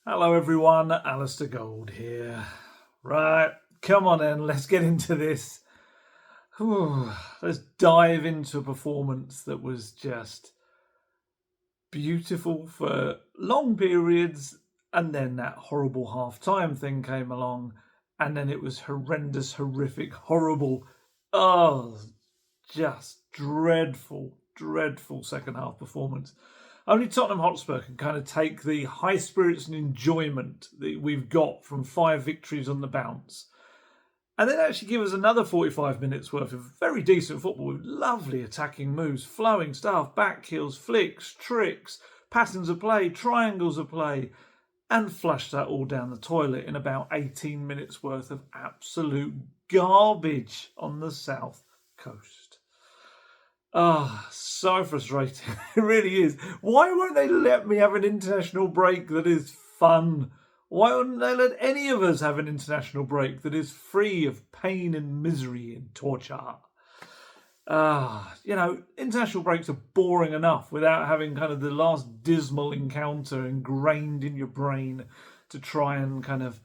Hello everyone, Alistair Gold here. Right, come on then, let's get into this. Let's dive into a performance that was just beautiful for long periods, and then that horrible half-time thing came along, and then it was horrendous, horrific, horrible. Oh, just dreadful, dreadful second half performance. Only Tottenham Hotspur can kind of take the high spirits and enjoyment that we've got from 5 victories on the bounce and then actually give us another 45 minutes worth of very decent football with lovely attacking moves, flowing stuff, back heels, flicks, tricks, patterns of play, triangles of play, and flush that all down the toilet in about 18 minutes worth of absolute garbage on the south coast. So frustrating. It really is. Why won't they let me have an international break that is fun? Why wouldn't they let any of us have an international break that is free of pain and misery and torture? International breaks are boring enough without having kind of the last dismal encounter ingrained in your brain to try and kind of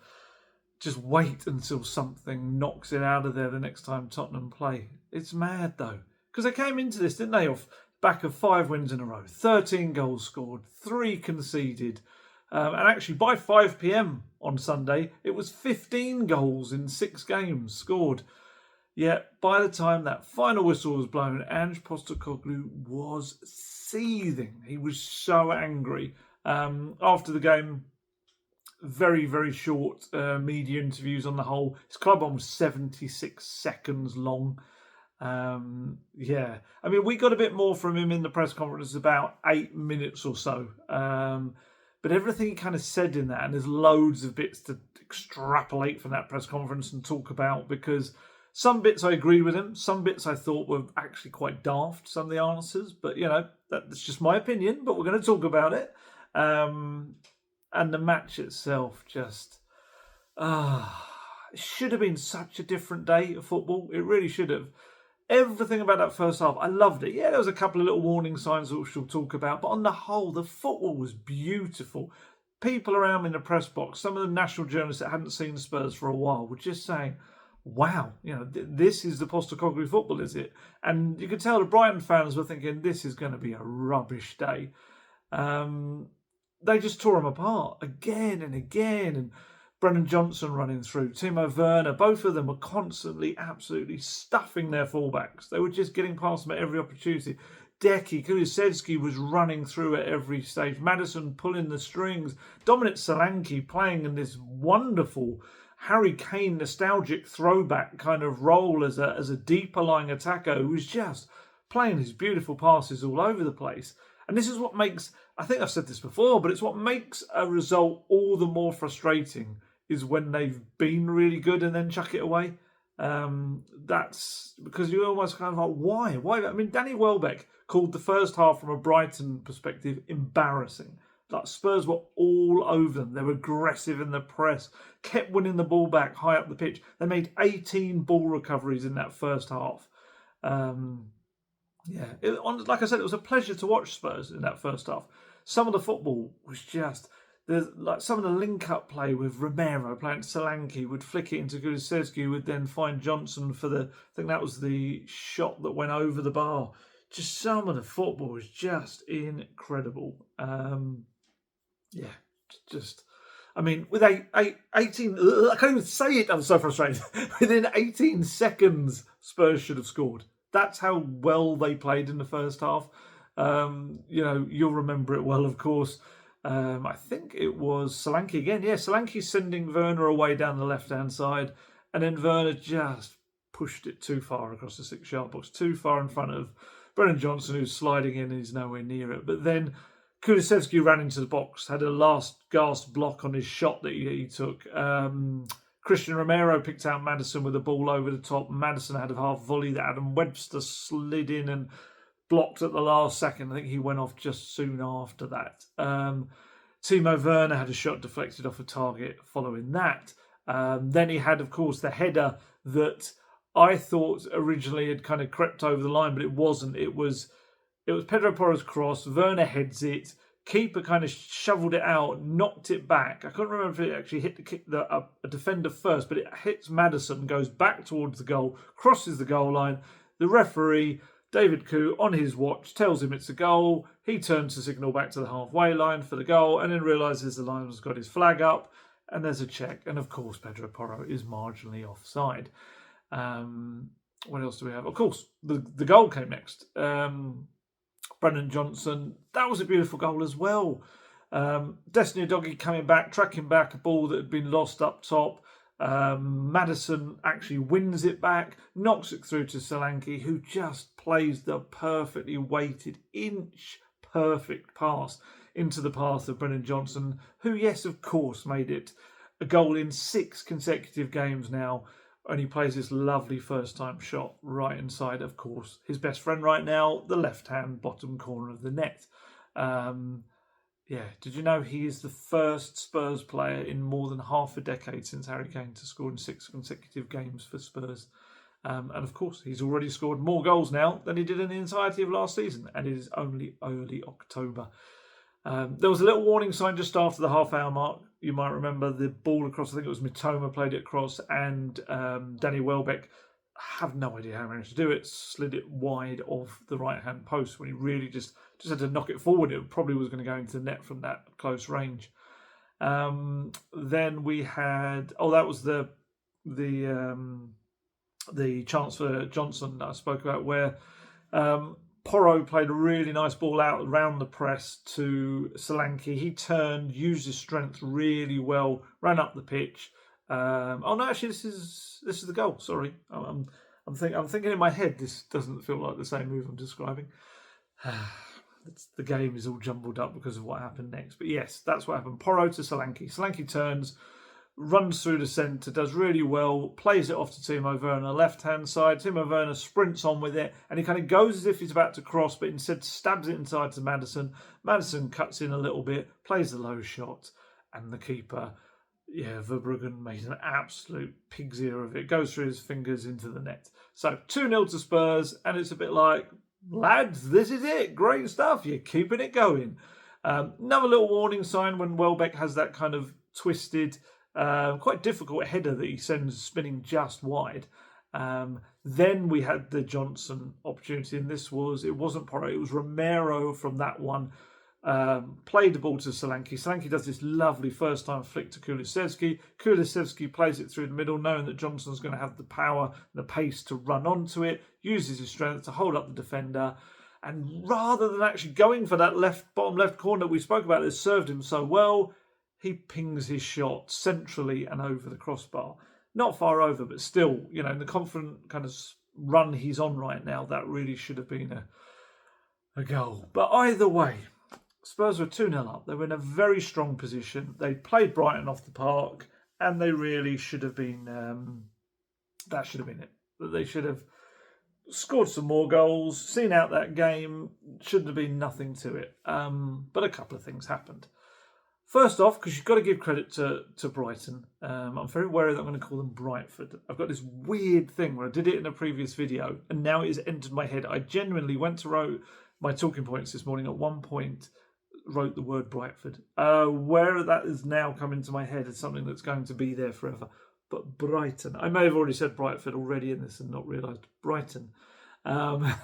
just wait until something knocks it out of there the next time Tottenham play. It's mad though. Because they came into this, didn't they, off back of 5 wins in a row, 13 goals scored, 3 conceded. And actually, by 5 p.m. on Sunday, it was 15 goals in 6 games scored. Yet, by the time that final whistle was blown, Ange Postecoglou was seething. He was so angry. After the game, very, very short media interviews on the whole. His club one was 76 seconds long. We got a bit more from him in the press conference, about 8 minutes or so. But everything he kind of said in that, and there's loads of bits to extrapolate from that press conference and talk about, because some bits I agreed with him, some bits I thought were actually quite daft, some of the answers, but that's just my opinion, but we're going to talk about it. And the match itself just, it should have been such a different day of football. It really should have. Everything about that first half, I loved it. Yeah, there was a couple of little warning signs which we'll talk about, but on the whole, the football was beautiful. People around me in the press box, some of the national journalists that hadn't seen Spurs for a while, were just saying, wow, this is the Postecoglou football, is it? And you could tell the Brighton fans were thinking, this is going to be a rubbish day. They just tore them apart again and again, and Brennan Johnson running through, Timo Werner, both of them were constantly absolutely stuffing their fullbacks. They were just getting past them at every opportunity. Deki, Kulusevski was running through at every stage. Maddison pulling the strings. Dominic Solanke playing in this wonderful Harry Kane nostalgic throwback kind of role as a deeper lying attacker who was just playing his beautiful passes all over the place. And this is what makes, I think I've said this before, but it's what makes a result all the more frustrating is when they've been really good and then chuck it away. That's because you're almost kind of like, why? Why? I mean, Danny Welbeck called the first half from a Brighton perspective embarrassing. Like Spurs were all over them. They were aggressive in the press, kept winning the ball back high up the pitch. They made 18 ball recoveries in that first half. Like I said, it was a pleasure to watch Spurs in that first half. Some of the football was just, there's like some of the link-up play with Romero playing Solanke would flick it into Kulusevski, would then find Johnson for the, I think that was the shot that went over the bar. Just some of the football was just incredible. With 18, I can't even say it, I'm so frustrated. Within 18 seconds, Spurs should have scored. That's how well they played in the first half. You'll remember it well, of course. I think it was Solanke again. Yeah, Solanke sending Werner away down the left-hand side, and then Werner just pushed it too far across the 6-yard box, too far in front of Brennan Johnson, who's sliding in and he's nowhere near it. But then Kulusevski ran into the box, had a last gasp block on his shot that he took. Christian Romero picked out Maddison with a ball over the top. Maddison had a half volley that Adam Webster slid in and blocked at the last second. I think he went off just soon after that. Timo Werner had a shot deflected off a target following that. Then he had, of course, the header that I thought originally had kind of crept over the line, but it wasn't. It was Pedro Porro's cross. Werner heads it. Keeper kind of shoveled it out, knocked it back. I can't remember if it actually hit a defender first, but it hits Maddison, goes back towards the goal, crosses the goal line. The referee, David Koo, on his watch, tells him it's a goal. He turns to signal back to the halfway line for the goal and then realises the linesman's got his flag up and there's a check. And of course, Pedro Porro is marginally offside. What else do we have? Of course, the goal came next. Brennan Johnson, that was a beautiful goal as well. Destiny Udogie coming back, tracking back a ball that had been lost up top. Maddison actually wins it back, knocks it through to Solanke, who just plays the perfectly weighted inch perfect pass into the path of Brennan Johnson, who, yes, of course, made it a goal in 6 consecutive games now. And he plays this lovely first-time shot right inside, of course, his best friend right now, the left-hand bottom corner of the net. Did you know he is the first Spurs player in more than half a decade since Harry Kane to score in 6 consecutive games for Spurs? And of course, he's already scored more goals now than he did in the entirety of last season, and it is only early October. There was a little warning sign just after the half-hour mark. You might remember the ball across, I think it was Mitoma played it across, and Danny Welbeck, have no idea how he managed to do it, slid it wide of the right-hand post when he really just had to knock it forward. It probably was going to go into the net from that close range. Then we had, that was the chance for Johnson that I spoke about, where Porro played a really nice ball out around the press to Solanke. He turned, used his strength really well, ran up the pitch. This is the goal. Sorry, I'm thinking in my head. This doesn't feel like the same move I'm describing. The game is all jumbled up because of what happened next. But yes, that's what happened. Porro to Solanke. Solanke turns, runs through the centre, does really well, plays it off to Timo Werner, left-hand side. Timo Werner sprints on with it, and he kind of goes as if he's about to cross, but instead stabs it inside to Maddison. Maddison cuts in a little bit, plays the low shot, and the keeper, Verbruggen, made an absolute pig's ear of it. Goes through his fingers into the net. So 2-0 to Spurs, and it's a bit like, lads, this is it. Great stuff. You're keeping it going. Another little warning sign when Welbeck has that kind of twisted, quite difficult header that he sends spinning just wide. Then we had the Johnson opportunity, and it wasn't Porro, it was Romero from that one. Played the ball to Solanke. Solanke does this lovely first-time flick to Kulusevski. Kulusevski plays it through the middle, knowing that Johnson's going to have the power and the pace to run onto it, uses his strength to hold up the defender, and rather than actually going for that bottom left corner that we spoke about that served him so well, he pings his shot centrally and over the crossbar. Not far over, but still, in the confident kind of run he's on right now, that really should have been a goal. But either way, Spurs were 2-0 up. They were in a very strong position. They played Brighton off the park, and they really should have been, that should have been it. They should have scored some more goals, seen out that game, shouldn't have been nothing to it. But a couple of things happened. First off, because you've got to give credit to Brighton. I'm very wary that I'm going to call them Brightford. I've got this weird thing where I did it in a previous video, and now it has entered my head. I genuinely went to write my talking points this morning. At one point, wrote the word Brightford. Where that has now come into my head is something that's going to be there forever. But Brighton. I may have already said Brightford already in this and not realised Brighton. I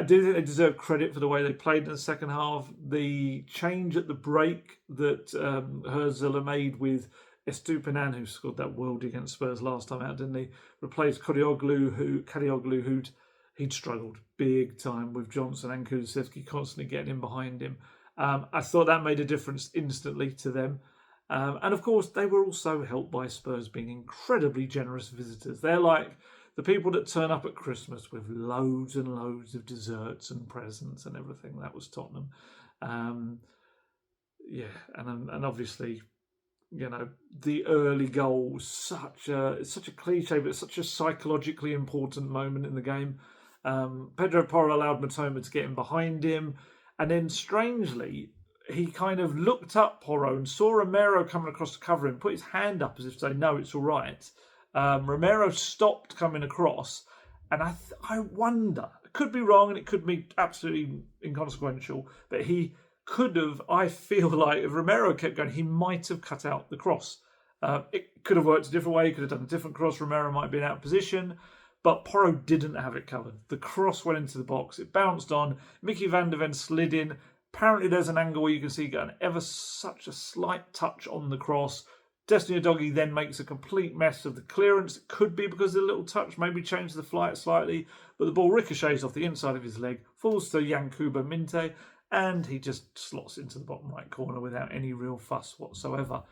do think they deserve credit for the way they played in the second half. The change at the break that Herzl made with Estupinan, who scored that worldie against Spurs last time out, didn't he? Replaced Kadioglu, he'd struggled big time with Johnson and Kulusevski constantly getting in behind him. I thought that made a difference instantly to them. And of course, they were also helped by Spurs being incredibly generous visitors. They're like the people that turn up at Christmas with loads and loads of desserts and presents and everything. That was Tottenham. And obviously, the early goal was it's such a cliche, but it's such a psychologically important moment in the game. Pedro Porro allowed Mitoma to get in behind him, and then strangely, he kind of looked up Porro and saw Romero coming across to cover him, put his hand up as if to say, no, it's all right. Romero stopped coming across, and I wonder, it could be wrong and it could be absolutely inconsequential, but he could have, I feel like, if Romero kept going, he might have cut out the cross. It could have worked a different way. He could have done a different cross. Romero might have been out of position. But Porro didn't have it covered. The cross went into the box. It bounced on. Mickey van der Ven slid in. Apparently there's an angle where you can see an ever such a slight touch on the cross. Destiny Udogie then makes a complete mess of the clearance. It could be because of the little touch, maybe changed the flight slightly. But the ball ricochets off the inside of his leg, falls to Yankuba Minte, and he just slots into the bottom right corner without any real fuss whatsoever.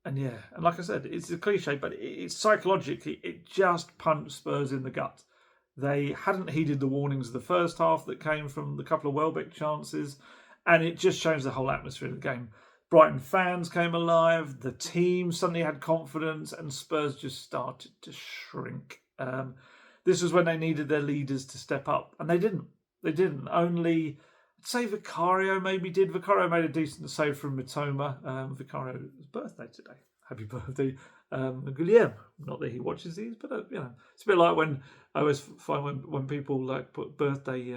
And yeah, and like I said, it's a cliche, but it's psychologically, it just punched Spurs in the gut. They hadn't heeded the warnings of the first half that came from the couple of Welbeck chances, and it just changed the whole atmosphere of the game. Brighton fans came alive, the team suddenly had confidence, and Spurs just started to shrink. This was when they needed their leaders to step up, and they didn't. They didn't. Only, I'd say Vicario maybe did. Vicario made a decent save from Mitoma. Vicario's birthday today. Happy birthday, Guillermo. Not that he watches these, but it's a bit like when I always find when people like put birthday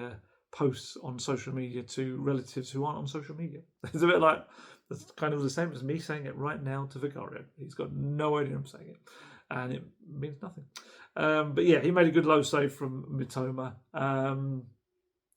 posts on social media to relatives who aren't on social media. It's a bit like, that's kind of the same as me saying it right now to Vicario. He's got no idea I'm saying it, and it means nothing. But yeah, he made a good low save from Mitoma.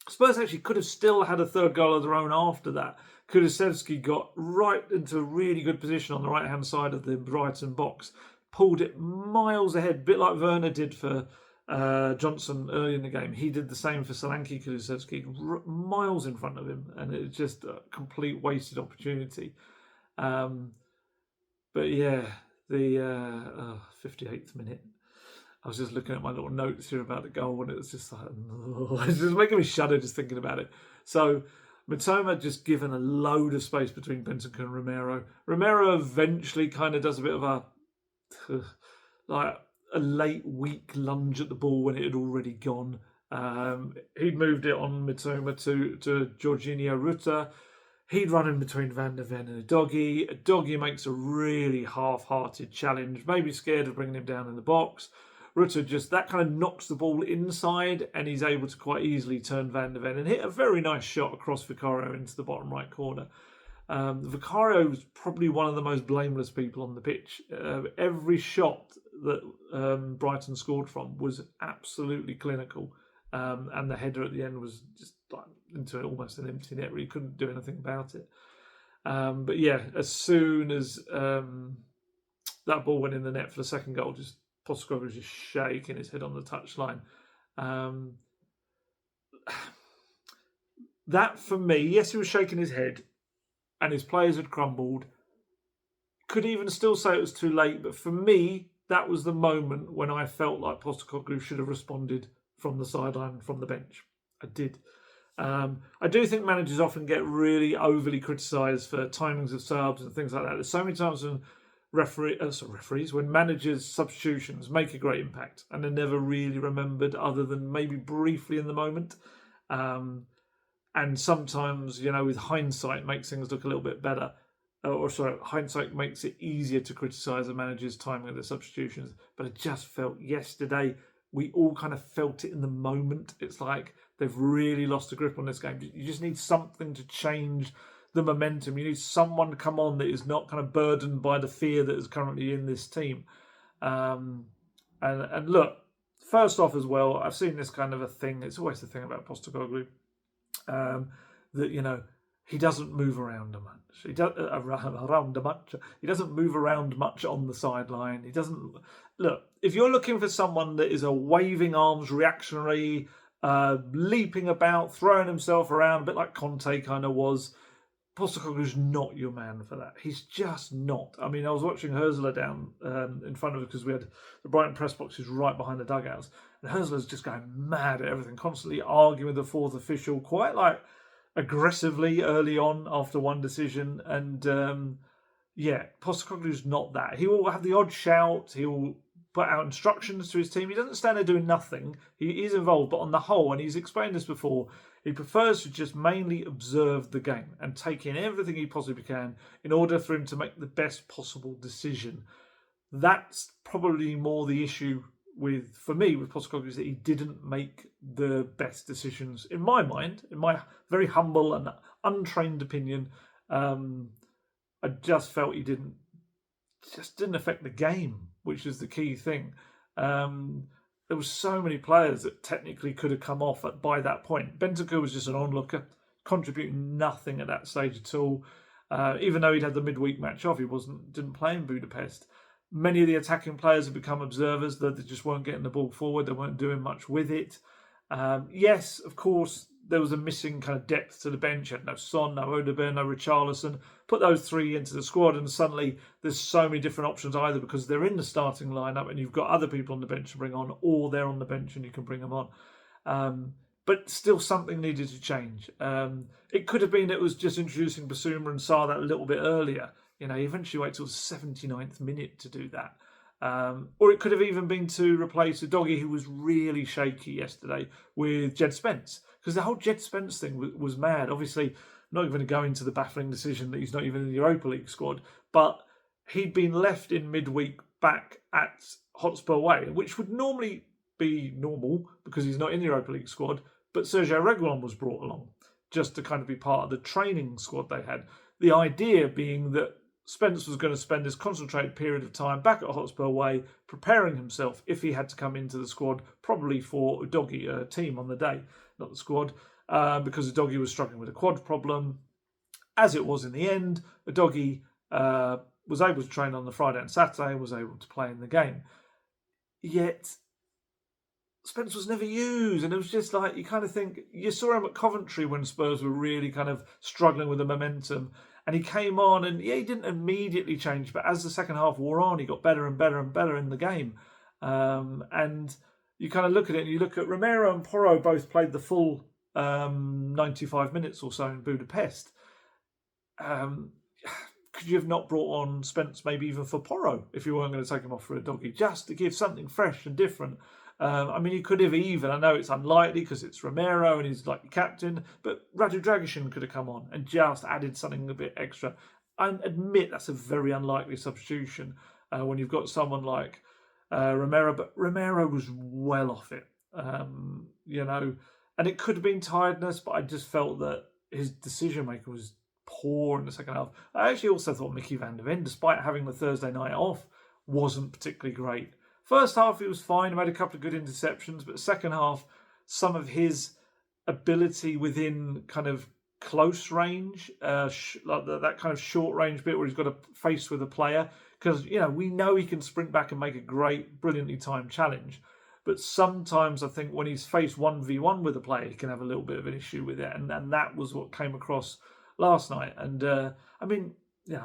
Spurs actually could have still had a third goal of their own after that. Kulusevski got right into a really good position on the right-hand side of the Brighton box, pulled it miles ahead, a bit like Werner did for Johnson early in the game. He did the same for Solanke. Kulusevski, miles in front of him, and it was just a complete wasted opportunity. But yeah, the 58th minute. I was just looking at my little notes here about the goal, and it was just like, it's just making me shudder just thinking about it. So Mitoma just given a load of space between Bentancur and Romero. Romero eventually kind of does a bit of a late weak lunge at the ball when it had already gone. He'd moved it on Mitoma to Jorginho Rutter. He'd run in between Van der Ven and Udogie. Udogie makes a really half-hearted challenge, maybe scared of bringing him down in the box. Rutter just, that kind of knocks the ball inside, and he's able to quite easily turn Van der Ven and hit a very nice shot across Vicario into the bottom right corner. Vicario is probably one of the most blameless people on the pitch. Every shot that Brighton scored from was absolutely clinical, and the header at the end was just like into almost an empty net where he couldn't do anything about it. But yeah, as soon as that ball went in the net for the second goal, just Postecoglou was just shaking his head on the touchline. That for me, yes, he was shaking his head, and his players had crumbled. Could even still say it was too late, but for me, that was the moment when I felt like Postecoglou should have responded from the sideline, from the bench. I did. I do think managers often get really overly criticised for timings of subs and things like that. There's so many times when referees, when managers' substitutions make a great impact and they're never really remembered other than maybe briefly in the moment. And sometimes, with hindsight, makes things look a little bit better. Hindsight makes it easier to criticise a manager's timing of their substitutions. But I just felt yesterday, we all kind of felt it in the moment. It's like they've really lost a grip on this game. You just need something to change the momentum. You need someone to come on that is not kind of burdened by the fear that is currently in this team. And look, first off as well, I've seen this kind of a thing. It's always the thing about Postecoglou, that he doesn't move around much. He doesn't move around much on the sideline. He doesn't look. If you're looking for someone that is a waving arms reactionary, leaping about, throwing himself around, a bit like Conte kind of was, Postecoglou's not your man for that. He's just not. I mean, I was watching Herzler down in front of us because we had the Brighton press boxes right behind the dugouts, and Herzler's just going mad at everything, constantly arguing with the fourth official, quite like aggressively early on after one decision. And Postecoglou's not that. He will have the odd shout. He will put out instructions to his team. He doesn't stand there doing nothing. He is involved, but on the whole, and he's explained this before, he prefers to just mainly observe the game and take in everything he possibly can in order for him to make the best possible decision. That's probably more the issue for me with Postecoglou is that he didn't make the best decisions in my mind, in my very humble and untrained opinion. I just felt he didn't affect the game, which is the key thing. There were so many players that technically could have come off by that point. Bentancur was just an onlooker, contributing nothing at that stage at all. Even though he'd had the midweek match off, he didn't play in Budapest. Many of the attacking players have become observers, that they just weren't getting the ball forward. They weren't doing much with it. Yes, of course, there was a missing kind of depth to the bench. You had no Son, no Udogie, no Richarlison. Put those three into the squad, and suddenly there's so many different options, either because they're in the starting lineup and you've got other people on the bench to bring on, or they're on the bench and you can bring them on. But still, something needed to change. It could have been it was just introducing Basuma and Sarr that a little bit earlier. You eventually wait till the 79th minute to do that. Or it could have even been to replace Udogie, who was really shaky yesterday, with Jed Spence. Because the whole Jed Spence thing was mad. Obviously, I'm not even going to go into the baffling decision that he's not even in the Europa League squad. But he'd been left in midweek back at Hotspur Way, which would normally be normal because he's not in the Europa League squad. But Sergio Reguilon was brought along just to kind of be part of the training squad they had. The idea being that Spence was going to spend this concentrated period of time back at Hotspur Way preparing himself if he had to come into the squad, probably for Udogie, a team on the day, not the squad, because Udogie was struggling with a quad problem. As it was in the end, Udogie was able to train on the Friday and Saturday and was able to play in the game. Yet Spence was never used, and it was just like, you kind of think, you saw him at Coventry when Spurs were really kind of struggling with the momentum, and he came on, and he didn't immediately change, but as the second half wore on, he got better and better and better in the game. And you kind of look at it, and you look at Romero and Porro both played the full 95 minutes or so in Budapest. Could you have not brought on Spence maybe even for Porro if you weren't going to take him off for Udogie, just to give something fresh and different? You could have even, I know it's unlikely because it's Romero and he's like the captain, but Radu Dragusin could have come on and just added something a bit extra. I admit that's a very unlikely substitution when you've got someone like Romero, but Romero was well off it, and it could have been tiredness, but I just felt that his decision making was poor in the second half. I actually also thought Mickey van der Ven, despite having the Thursday night off, wasn't particularly great. First half, he was fine, made a couple of good interceptions, but second half, some of his ability within kind of close range, like that kind of short range bit where he's got to face with a player, because we know he can sprint back and make a great, brilliantly timed challenge. But sometimes I think when he's faced 1v1 with a player, he can have a little bit of an issue with it, and that was what came across last night. And I'm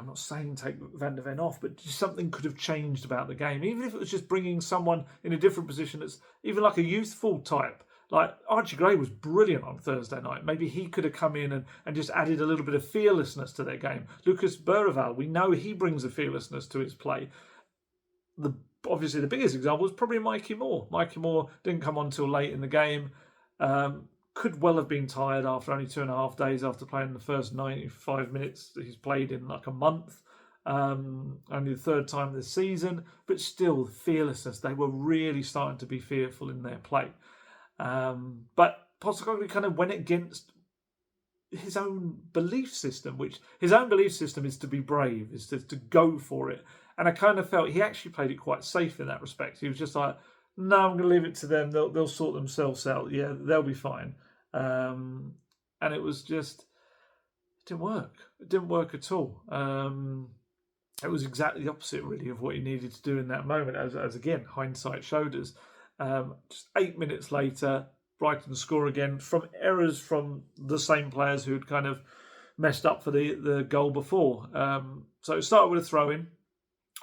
not saying take Van der Ven off, but just something could have changed about the game. Even if it was just bringing someone in a different position that's even like a youthful type. Like Archie Gray was brilliant on Thursday night. Maybe he could have come in and just added a little bit of fearlessness to their game. Lucas Berreval, we know he brings a fearlessness to his play. Obviously, the biggest example is probably Mikey Moore. Mikey Moore didn't come on till late in the game. Could well have been tired after only 2.5 days after playing the first 95 minutes that he's played in like a month. Only the third time this season, but still fearlessness. They were really starting to be fearful in their play. But Postecoglou kind of went against his own belief system, which his own belief system is to be brave, is to go for it. And I kind of felt he actually played it quite safe in that respect. He was just like, no, I'm going to leave it to them. They'll sort themselves out. Yeah, they'll be fine. And it was just, it didn't work. It didn't work at all. It was exactly the opposite, really, of what he needed to do in that moment, as again, hindsight showed us. Just 8 minutes later, Brighton score again from errors from the same players who had kind of messed up for the goal before. So it started with a throw-in,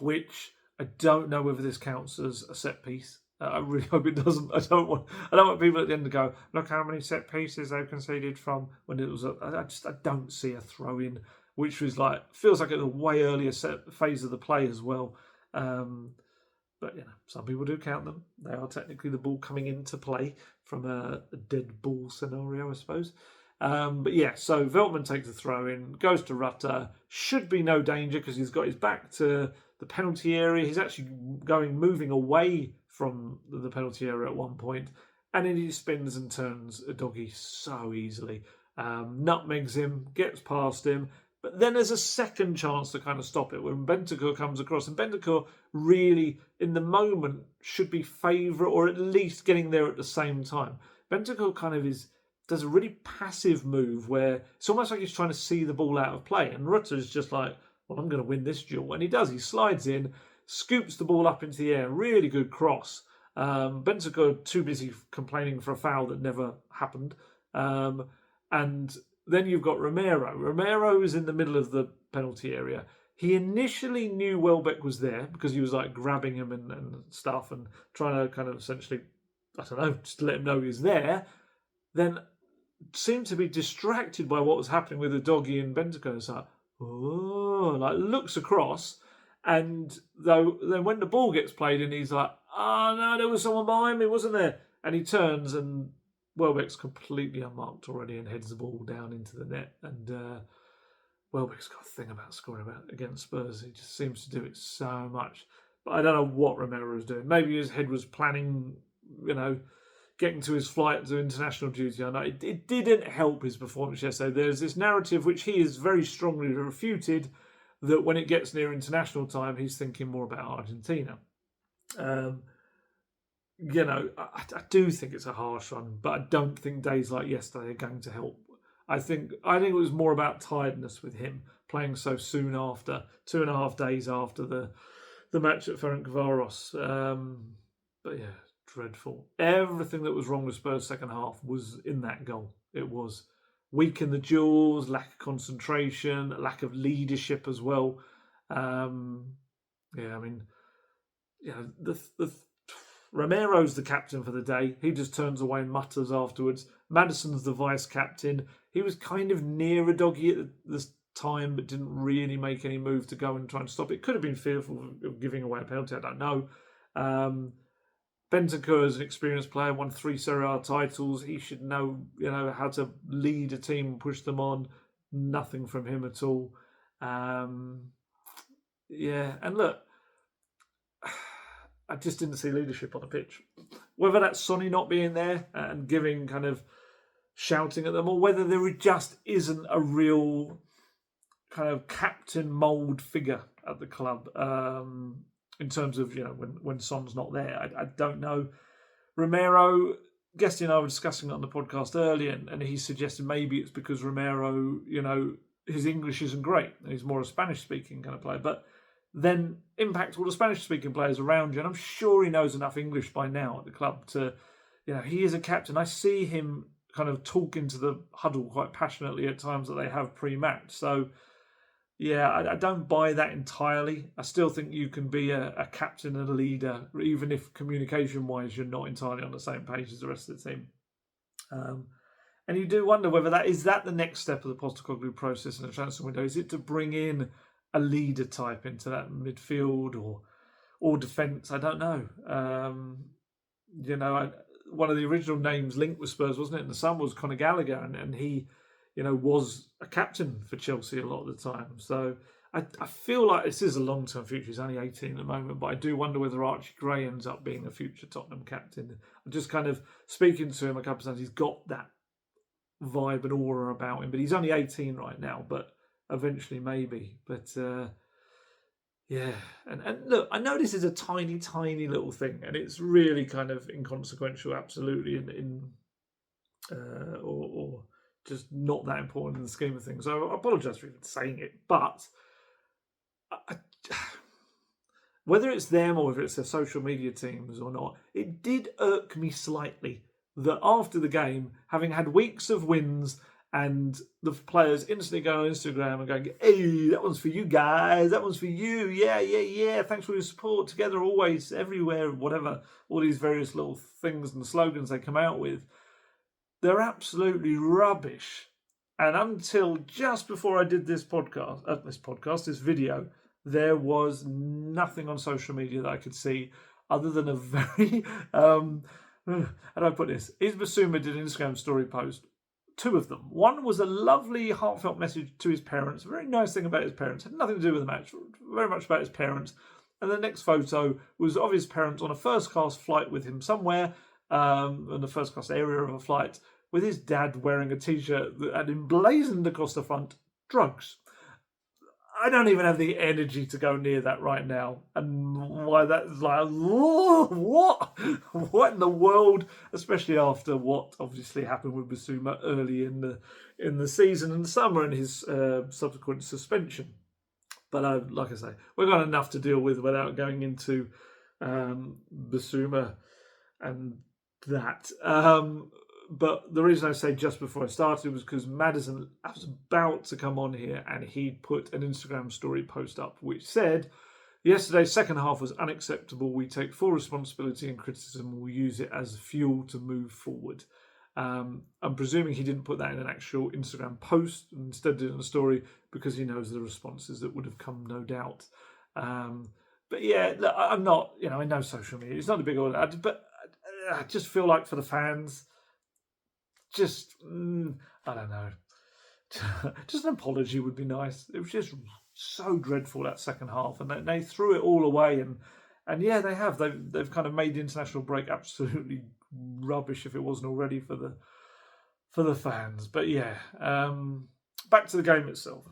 which I don't know whether this counts as a set piece. I really hope it doesn't. I don't want people at the end to go, look how many set pieces they've conceded from when it was. I don't see a throw in, which was feels like at a way earlier phase of the play as well. But some people do count them. They are technically the ball coming into play from a dead ball scenario, I suppose. But yeah, so Veltman takes a throw in, goes to Rutter. Should be no danger because he's got his back to the penalty area. He's actually moving away from the penalty area at one point, and then he spins and turns Udogie so easily. Nutmegs him, gets past him, but then there's a second chance to kind of stop it when Bentancur comes across, and Bentancur really, in the moment, should be favourite or at least getting there at the same time. Bentancur kind of does a really passive move where it's almost like he's trying to see the ball out of play, and Rutter is just like, well, I'm going to win this duel, and he does. He slides in, scoops the ball up into the air, really good cross. Bentancur too busy complaining for a foul that never happened. And then you've got Romero. Romero is in the middle of the penalty area. He initially knew Welbeck was there because he was like grabbing him and stuff and trying to kind of essentially, I don't know, just to let him know he was there. Then seemed to be distracted by what was happening with Udogie and Bentancur. It's like, oh, like looks across. And then when the ball gets played in, he's like, oh no, there was someone behind me, wasn't there? And he turns and Welbeck's completely unmarked already and heads the ball down into the net. And Welbeck's got a thing about scoring against Spurs. He just seems to do it so much. But I don't know what Romero was doing. Maybe his head was planning, getting to his flight to international duty. I know it didn't help his performance yesterday. There's this narrative which he has very strongly refuted that when it gets near international time, he's thinking more about Argentina. I do think it's a harsh one, but I don't think days like yesterday are going to help. I think it was more about tiredness with him playing so soon after, 2.5 days after the match at Ferencváros. But yeah, dreadful. Everything that was wrong with Spurs' second half was in that goal. It was weak in the duels, lack of concentration, lack of leadership as well. Romero's the captain for the day. He just turns away and mutters afterwards. Maddison's the vice-captain. He was kind of near Udogie at this time, but didn't really make any move to go and try and stop it. Could have been fearful of giving away a penalty, I don't know. Bentancur is an experienced player, won 3 Serie A titles. He should know, how to lead a team and push them on. Nothing from him at all. And look, I just didn't see leadership on the pitch. Whether that's Sonny not being there and giving kind of shouting at them, or whether there just isn't a real kind of captain mould figure at the club in terms of, when Son's not there. I don't know. Romero, Guesty and I were discussing it on the podcast earlier, and he suggested maybe it's because Romero, his English isn't great. He's more a Spanish-speaking kind of player. But then impact all the Spanish-speaking players around you. And I'm sure he knows enough English by now at the club to, he is a captain. I see him kind of talking to the huddle quite passionately at times that they have pre-match. So, yeah, I don't buy that entirely. I still think you can be a captain and a leader, even if communication-wise you're not entirely on the same page as the rest of the team. And you do wonder whether that is the next step of the Postecoglou process in the transfer window. Is it to bring in a leader type into that midfield or defence? I don't know. One of the original names linked with Spurs, wasn't it? And the son was Conor Gallagher, and he, was a captain for Chelsea a lot of the time. So I feel like this is a long-term future. He's only 18 at the moment, but I do wonder whether Archie Gray ends up being a future Tottenham captain. I'm just kind of speaking to him a couple of times. He's got that vibe and aura about him, but he's only 18 right now, but eventually maybe. But yeah, and look, I know this is a tiny, tiny little thing, and it's really kind of inconsequential, absolutely, or just not that important in the scheme of things. So I apologise for even saying it, but whether it's them or whether it's their social media teams or not, it did irk me slightly that after the game, having had weeks of wins and the players instantly going on Instagram and going, hey, that one's for you guys, that one's for you, yeah, thanks for your support, together, always, everywhere, whatever, all these various little things and slogans they come out with, they're absolutely rubbish. And until just before I did this video, there was nothing on social media that I could see other than a very, how do I put this? Isbasuma did an Instagram story post, 2 of them. One was a lovely, heartfelt message to his parents, a very nice thing about his parents, had nothing to do with the match, very much about his parents. And the next photo was of his parents on a first-class flight with him somewhere, in the first-class area of a flight, with his dad wearing a T-shirt that had emblazoned across the front, drugs. I don't even have the energy to go near that right now. And why that's like, what? What in the world? Especially after what obviously happened with Bissouma early in the season and summer and his subsequent suspension. But like I say, we've got enough to deal with without going into Bissouma and that. But the reason I say just before I started was because Maddison, I was about to come on here and he'd put an Instagram story post up which said, yesterday's second half was unacceptable. We take full responsibility and criticism. We'll use it as fuel to move forward. I'm presuming he didn't put that in an actual Instagram post and instead did it in a story because he knows the responses that would have come, no doubt. But yeah, look, I'm not, I know social media. It's not a big order, but I just feel like for the fans, I don't know. Just an apology would be nice. It was just so dreadful that second half, and they threw it all away. And yeah, they have. They've kind of made the international break absolutely rubbish if it wasn't already for the fans. But yeah, back to the game itself,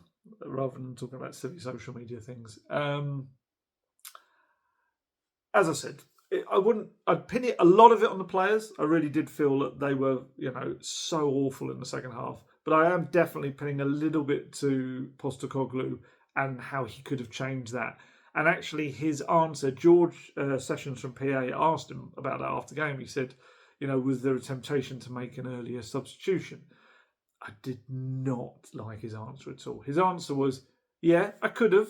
rather than talking about silly social media things. As I said, I'd pin it a lot of it on the players. I really did feel that they were, so awful in the second half. But I am definitely pinning a little bit to Postecoglou and how he could have changed that. And actually, his answer, George Sessions from PA asked him about that after game. He said, was there a temptation to make an earlier substitution? I did not like his answer at all. His answer was, yeah, I could have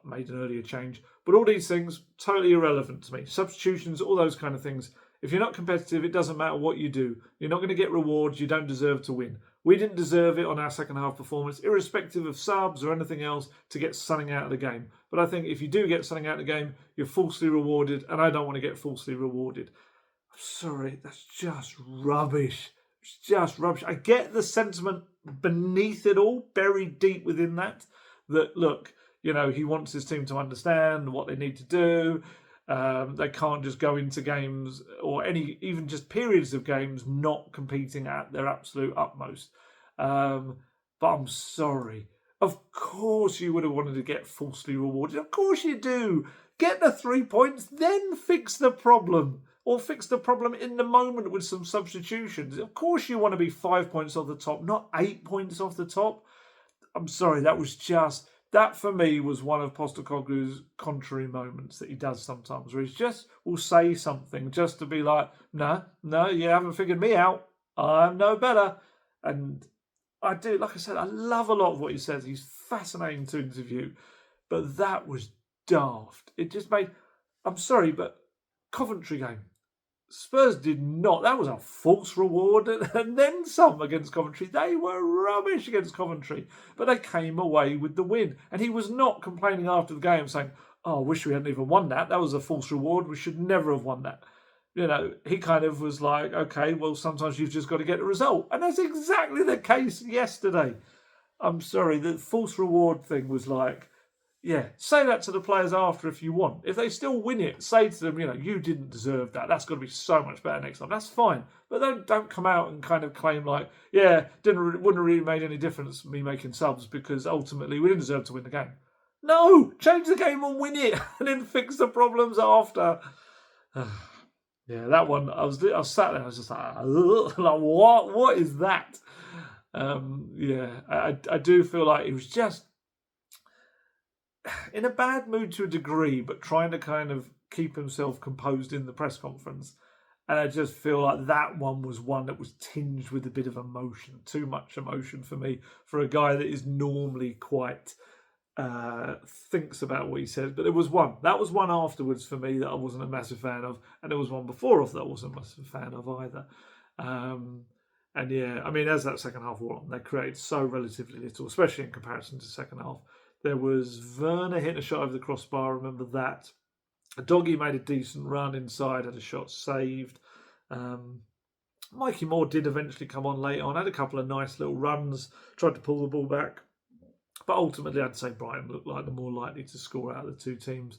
made an earlier change. But all these things, totally irrelevant to me. Substitutions, all those kind of things. If you're not competitive, it doesn't matter what you do. You're not going to get rewards. You don't deserve to win. We didn't deserve it on our second half performance, irrespective of subs or anything else, to get something out of the game. But I think if you do get something out of the game, you're falsely rewarded, and I don't want to get falsely rewarded. I'm sorry, that's just rubbish. It's just rubbish. I get the sentiment beneath it all, buried deep within that look, he wants his team to understand what they need to do. They can't just go into games or even just periods of games not competing at their absolute utmost. But I'm sorry. Of course you would have wanted to get falsely rewarded. Of course you do. Get the 3 points, then fix the problem. Or fix the problem in the moment with some substitutions. Of course you want to be 5 points off the top, not 8 points off the top. I'm sorry, that for me was one of Postecoglou's contrary moments that he does sometimes, where he just will say something just to be like, no, you haven't figured me out. I'm no better. And I do, like I said, I love a lot of what he says. He's fascinating to interview. But that was daft. It just made, I'm sorry, but Coventry game. Spurs did not. That was a false reward and then some against Coventry. They were rubbish against Coventry, but they came away with the win. And he was not complaining after the game saying, I wish we hadn't even won that. That was a false reward. We should never have won that. He kind of was like, okay, well, sometimes you've just got to get a result. And that's exactly the case yesterday. I'm sorry, the false reward thing was like, yeah, say that to the players after if you want. If they still win it, say to them, you didn't deserve that. That's got to be so much better next time. That's fine. But don't come out and kind of claim like, yeah, wouldn't have really made any difference me making subs because ultimately we didn't deserve to win the game. No, change the game and win it and then fix the problems after. Yeah, that one, I was sat there, I was just like what is that? Yeah, I do feel like it was just in a bad mood to a degree, but trying to kind of keep himself composed in the press conference. And I just feel like that one was one that was tinged with a bit of emotion, too much emotion for me, for a guy that is normally quite thinks about what he says. But there was one. That was one afterwards for me that I wasn't a massive fan of. And there was one before that I wasn't a massive fan of either. And yeah, I mean, as that second half wore on, they created so relatively little, especially in comparison to the second half. There was Werner hitting a shot over the crossbar, I remember that. Udogie made a decent run inside, had a shot saved. Mikey Moore did eventually come on late on, had a couple of nice little runs, tried to pull the ball back. But ultimately, I'd say Brighton looked like the more likely to score out of the two teams.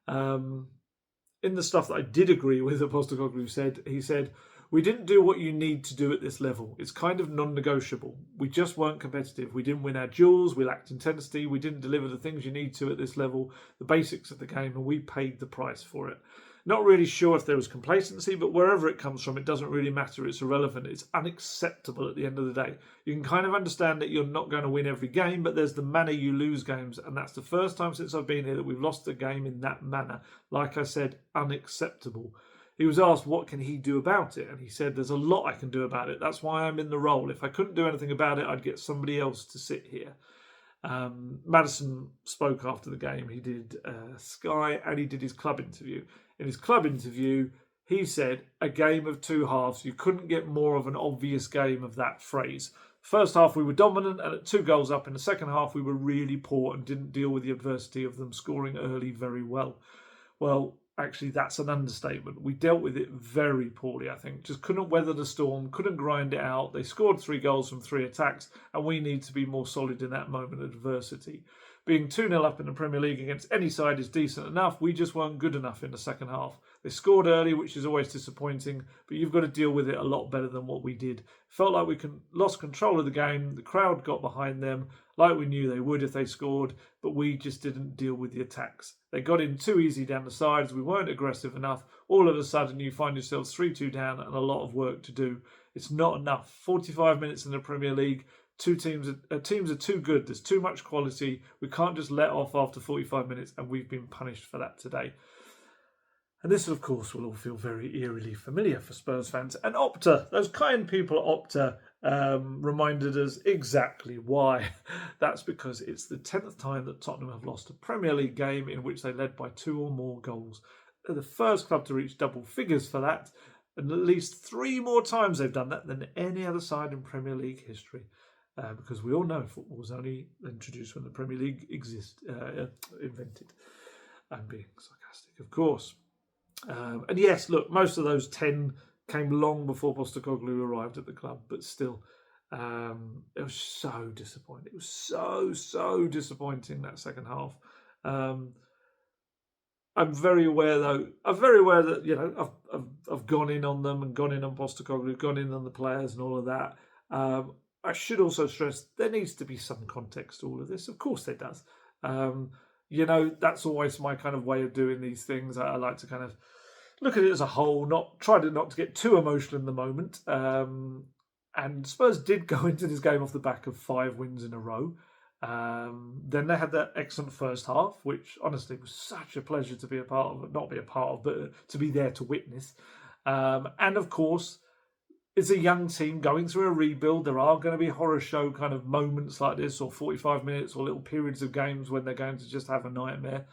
In the stuff that I did agree with, that Postecoglou said, he said, "We didn't do what you need to do at this level. It's kind of non-negotiable. We just weren't competitive. We didn't win our duels. We lacked intensity. We didn't deliver the things you need to at this level, the basics of the game, and we paid the price for it." Not really sure if there was complacency, but wherever it comes from, it doesn't really matter. It's irrelevant. It's unacceptable at the end of the day. You can kind of understand that you're not going to win every game, but there's the manner you lose games. And that's the first time since I've been here that we've lost a game in that manner. Like I said, unacceptable. He was asked what can he do about it, and he said there's a lot I can do about it. That's why I'm in the role. If I couldn't do anything about it, I'd get somebody else to sit here. Maddison spoke after the game. He did Sky and he did his club interview. In his club interview, he said, "A game of two halves. You couldn't get more of an obvious game of that phrase. First half we were dominant, and at 2 goals up in the second half we were really poor and didn't deal with the adversity of them scoring early very well." Well, actually, that's an understatement. We dealt with it very poorly, I think. Just couldn't weather the storm, couldn't grind it out. They scored 3 goals from 3 attacks, and we need to be more solid in that moment of adversity. Being 2-0 up in the Premier League against any side is decent enough. We just weren't good enough in the second half. They scored early, which is always disappointing, but you've got to deal with it a lot better than what we did. Felt like we lost control of the game. The crowd got behind them, like we knew they would if they scored, but we just didn't deal with the attacks. They got in too easy down the sides. We weren't aggressive enough. All of a sudden, you find yourselves 3-2 down and a lot of work to do. It's not enough. 45 minutes in the Premier League. Teams are too good. There's too much quality. We can't just let off after 45 minutes, and we've been punished for that today. And this, of course, will all feel very eerily familiar for Spurs fans. And Opta, those kind people at Opta, reminded us exactly why. That's because it's the 10th time that Tottenham have lost a Premier League game in which they led by 2 or more goals. They're the first club to reach double figures for that, and at least 3 more times they've done that than any other side in Premier League history. Because we all know football was only introduced when the Premier League invented. I'm being sarcastic, of course. And yes, look, most of those 10 came long before Postecoglou arrived at the club, but still, it was so disappointing. It was so disappointing, that second half. I'm very aware, though. I'm very aware that I've gone in on them and gone in on Postecoglou, gone in on the players and all of that. I should also stress there needs to be some context to all of this. Of course there does. That's always my kind of way of doing these things. I like to kind of look at it as a whole, not to get too emotional in the moment. And Spurs did go into this game off the back of 5 wins in a row. Then they had that excellent first half, which honestly was such a pleasure to be a part of, not be a part of, but to be there to witness. And of course, it's a young team going through a rebuild. There are going to be horror show kind of moments like this, or 45 minutes, or little periods of games when they're going to just have a nightmare.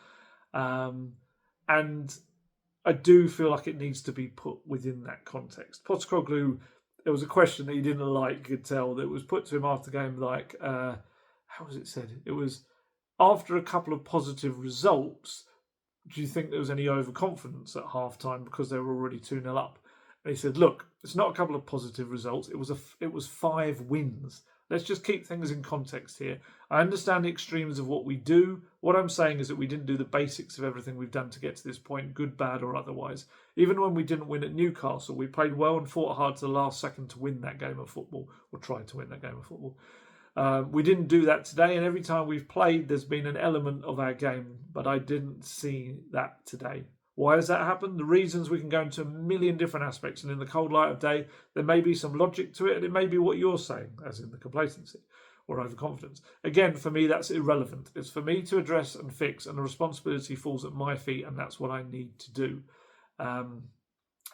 And I do feel like it needs to be put within that context. Postecoglou, there was a question that he didn't like, you could tell, that was put to him after the game, like, how was it said? It was, after a couple of positive results, do you think there was any overconfidence at half-time because they were already 2-0 up? And he said, look, it's not a couple of positive results. It was 5 wins. Let's just keep things in context here. I understand the extremes of what we do. What I'm saying is that we didn't do the basics of everything we've done to get to this point, good, bad, or otherwise. Even when we didn't win at Newcastle, we played well and fought hard to the last second to win that game of football, or tried to win that game of football. We didn't do that today, and every time we've played, there's been an element of our game, but I didn't see that today. Why has that happened? The reasons, we can go into a million different aspects, and in the cold light of day, there may be some logic to it, and it may be what you're saying, as in the complacency or overconfidence. Again, for me, that's irrelevant. It's for me to address and fix, and the responsibility falls at my feet, and that's what I need to do.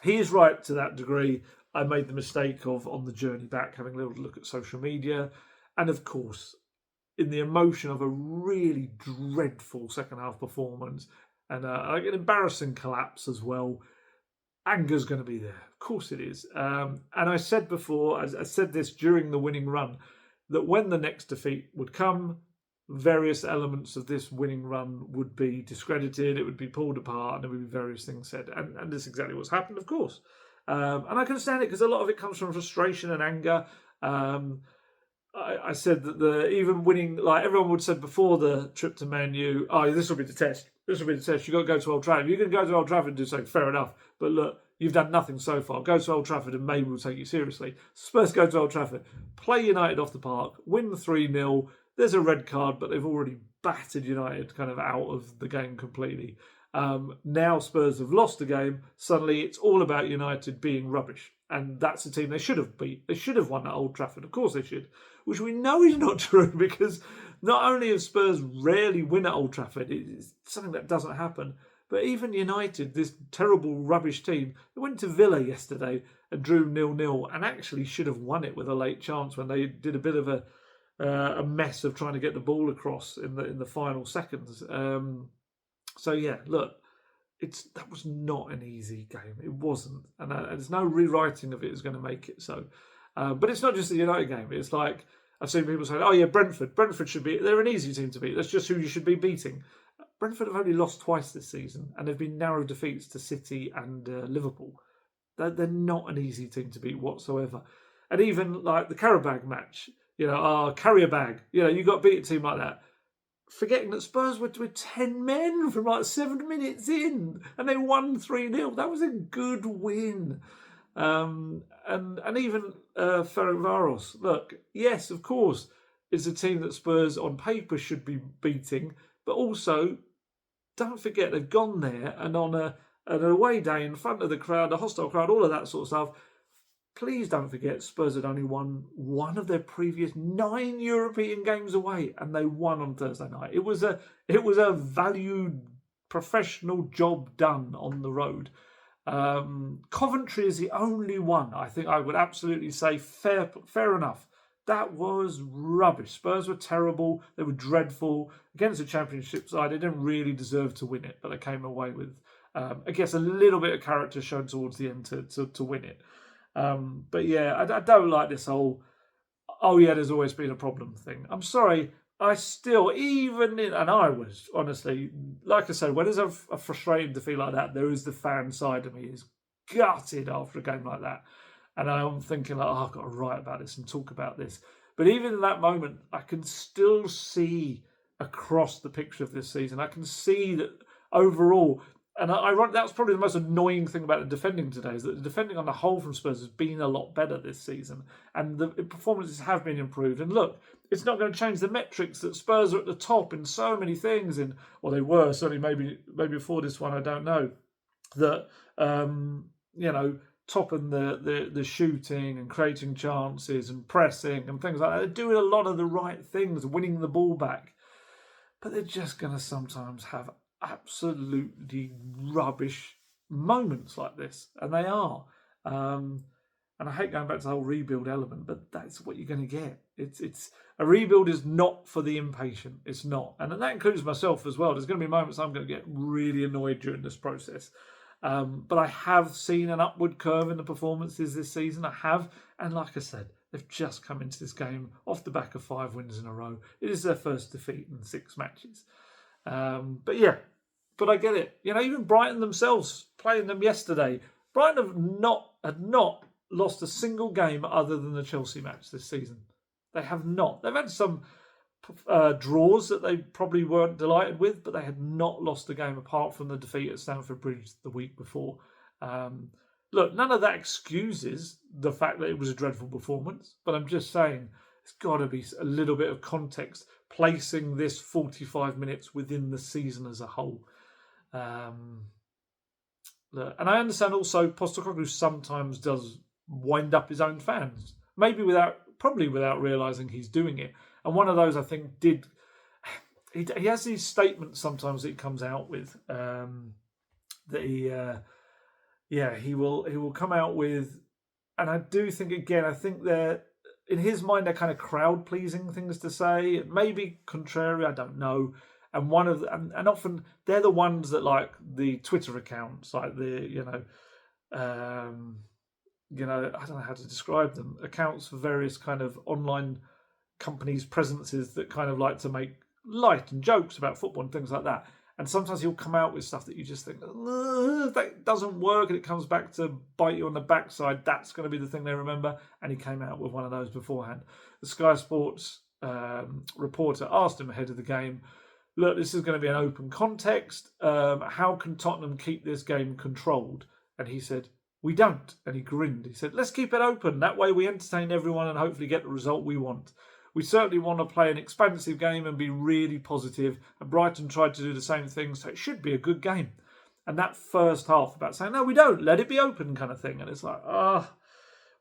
He is right to that degree. I made the mistake of, on the journey back, having a little look at social media, and of course, in the emotion of a really dreadful second half performance, and an embarrassing collapse as well, anger's going to be there. Of course it is. And I said before, I said this during the winning run, that when the next defeat would come, various elements of this winning run would be discredited, it would be pulled apart, and there would be various things said. And this is exactly what's happened, of course. And I can understand it, because a lot of it comes from frustration and anger. I said that even winning, like everyone would have said before the trip to Man U, oh, this will be the test. This will be the test. You've got to go to Old Trafford. You're going to go to Old Trafford and do something, fair enough. But look, you've done nothing so far. Go to Old Trafford and maybe we'll take you seriously. Spurs go to Old Trafford, play United off the park, win 3-0. There's a red card, but they've already battered United kind of out of the game completely. Now Spurs have lost the game. Suddenly it's all about United being rubbish. And that's the team they should have beat. They should have won at Old Trafford. Of course they should. Which we know is not true because not only have Spurs rarely win at Old Trafford, it's something that doesn't happen, but even United, this terrible rubbish team, they went to Villa yesterday and drew 0-0 and actually should have won it with a late chance when they did a bit of a mess of trying to get the ball across in the final seconds. So yeah, look, that was not an easy game. It wasn't, and there's no rewriting of it is going to make it so. But it's not just the United game. It's like I've seen people saying, "Oh yeah, Brentford should be. They're an easy team to beat. That's just who you should be beating." Brentford have only lost twice this season, and they've been narrow defeats to City and Liverpool. They're not an easy team to beat whatsoever. And even like the Carabao match, carry a bag. You got to beat a team like that. Forgetting that Spurs were with 10 men from like 7 minutes in and they won 3-0. That was a good win. And even Ferencváros. Look, yes, of course, it's a team that Spurs on paper should be beating, but also don't forget they've gone there and on an away day in front of the crowd, a hostile crowd, all of that sort of stuff. Please don't forget Spurs had only won one of their previous 9 European games away, and they won on Thursday night. It was a valued professional job done on the road. Coventry is the only one I think I would absolutely say fair enough. That was rubbish. Spurs were terrible. They were dreadful. Against the Championship side, they didn't really deserve to win it, but they came away with, I guess, a little bit of character shown towards the end to win it. But yeah, I don't like this whole, oh yeah, there's always been a problem thing. I'm sorry, I still, and I was, honestly, like I said, when there's a frustrating defeat like that, there is the fan side of me is gutted after a game like that. And I'm thinking, like, I've got to write about this and talk about this. But even in that moment, I can still see across the picture of this season. I can see that overall, and that's probably the most annoying thing about the defending today, is that the defending on the whole from Spurs has been a lot better this season. And the performances have been improved. And look, it's not going to change the metrics that Spurs are at the top in so many things. Or they were, certainly maybe before this one, I don't know. That, topping the shooting and creating chances and pressing and things like that. They're doing a lot of the right things, winning the ball back. But they're just going to sometimes have absolutely rubbish moments like this. And they are. And I hate going back to the whole rebuild element, but that's what you're going to get. It's a rebuild is not for the impatient. It's not. And that includes myself as well. There's going to be moments I'm going to get really annoyed during this process. But I have seen an upward curve in the performances this season. I have. And like I said, they've just come into this game off the back of 5 wins in a row. It is their first defeat in 6 matches. But I get it. Even Brighton themselves, playing them yesterday, Brighton had not lost a single game other than the Chelsea match this season. They have not. They've had some draws that they probably weren't delighted with, but they had not lost a game apart from the defeat at Stamford Bridge the week before. Look, none of that excuses the fact that it was a dreadful performance, but I'm just saying it's got to be a little bit of context placing this 45 minutes within the season as a whole. Look, and I understand also Postecoglou sometimes does wind up his own fans, probably without realising he's doing it. And one of those, I think, he has these statements sometimes that he comes out with that he will come out with, and I do think I think they're in his mind they're kind of crowd pleasing things to say, maybe contrary, I don't know. And and often they're the ones that like the Twitter accounts, like I don't know how to describe them, accounts for various kind of online companies' presences that kind of like to make light and jokes about football and things like that. And sometimes he'll come out with stuff that you just think, that doesn't work, and it comes back to bite you on the backside. That's going to be the thing they remember. And he came out with one of those beforehand. The Sky Sports reporter asked him ahead of the game, look, this is going to be an open context. How can Tottenham keep this game controlled? And he said, we don't. And he grinned. He said, let's keep it open. That way we entertain everyone and hopefully get the result we want. We certainly want to play an expansive game and be really positive. And Brighton tried to do the same thing, so it should be a good game. And that first half about saying, no, we don't, let it be open kind of thing. And it's like,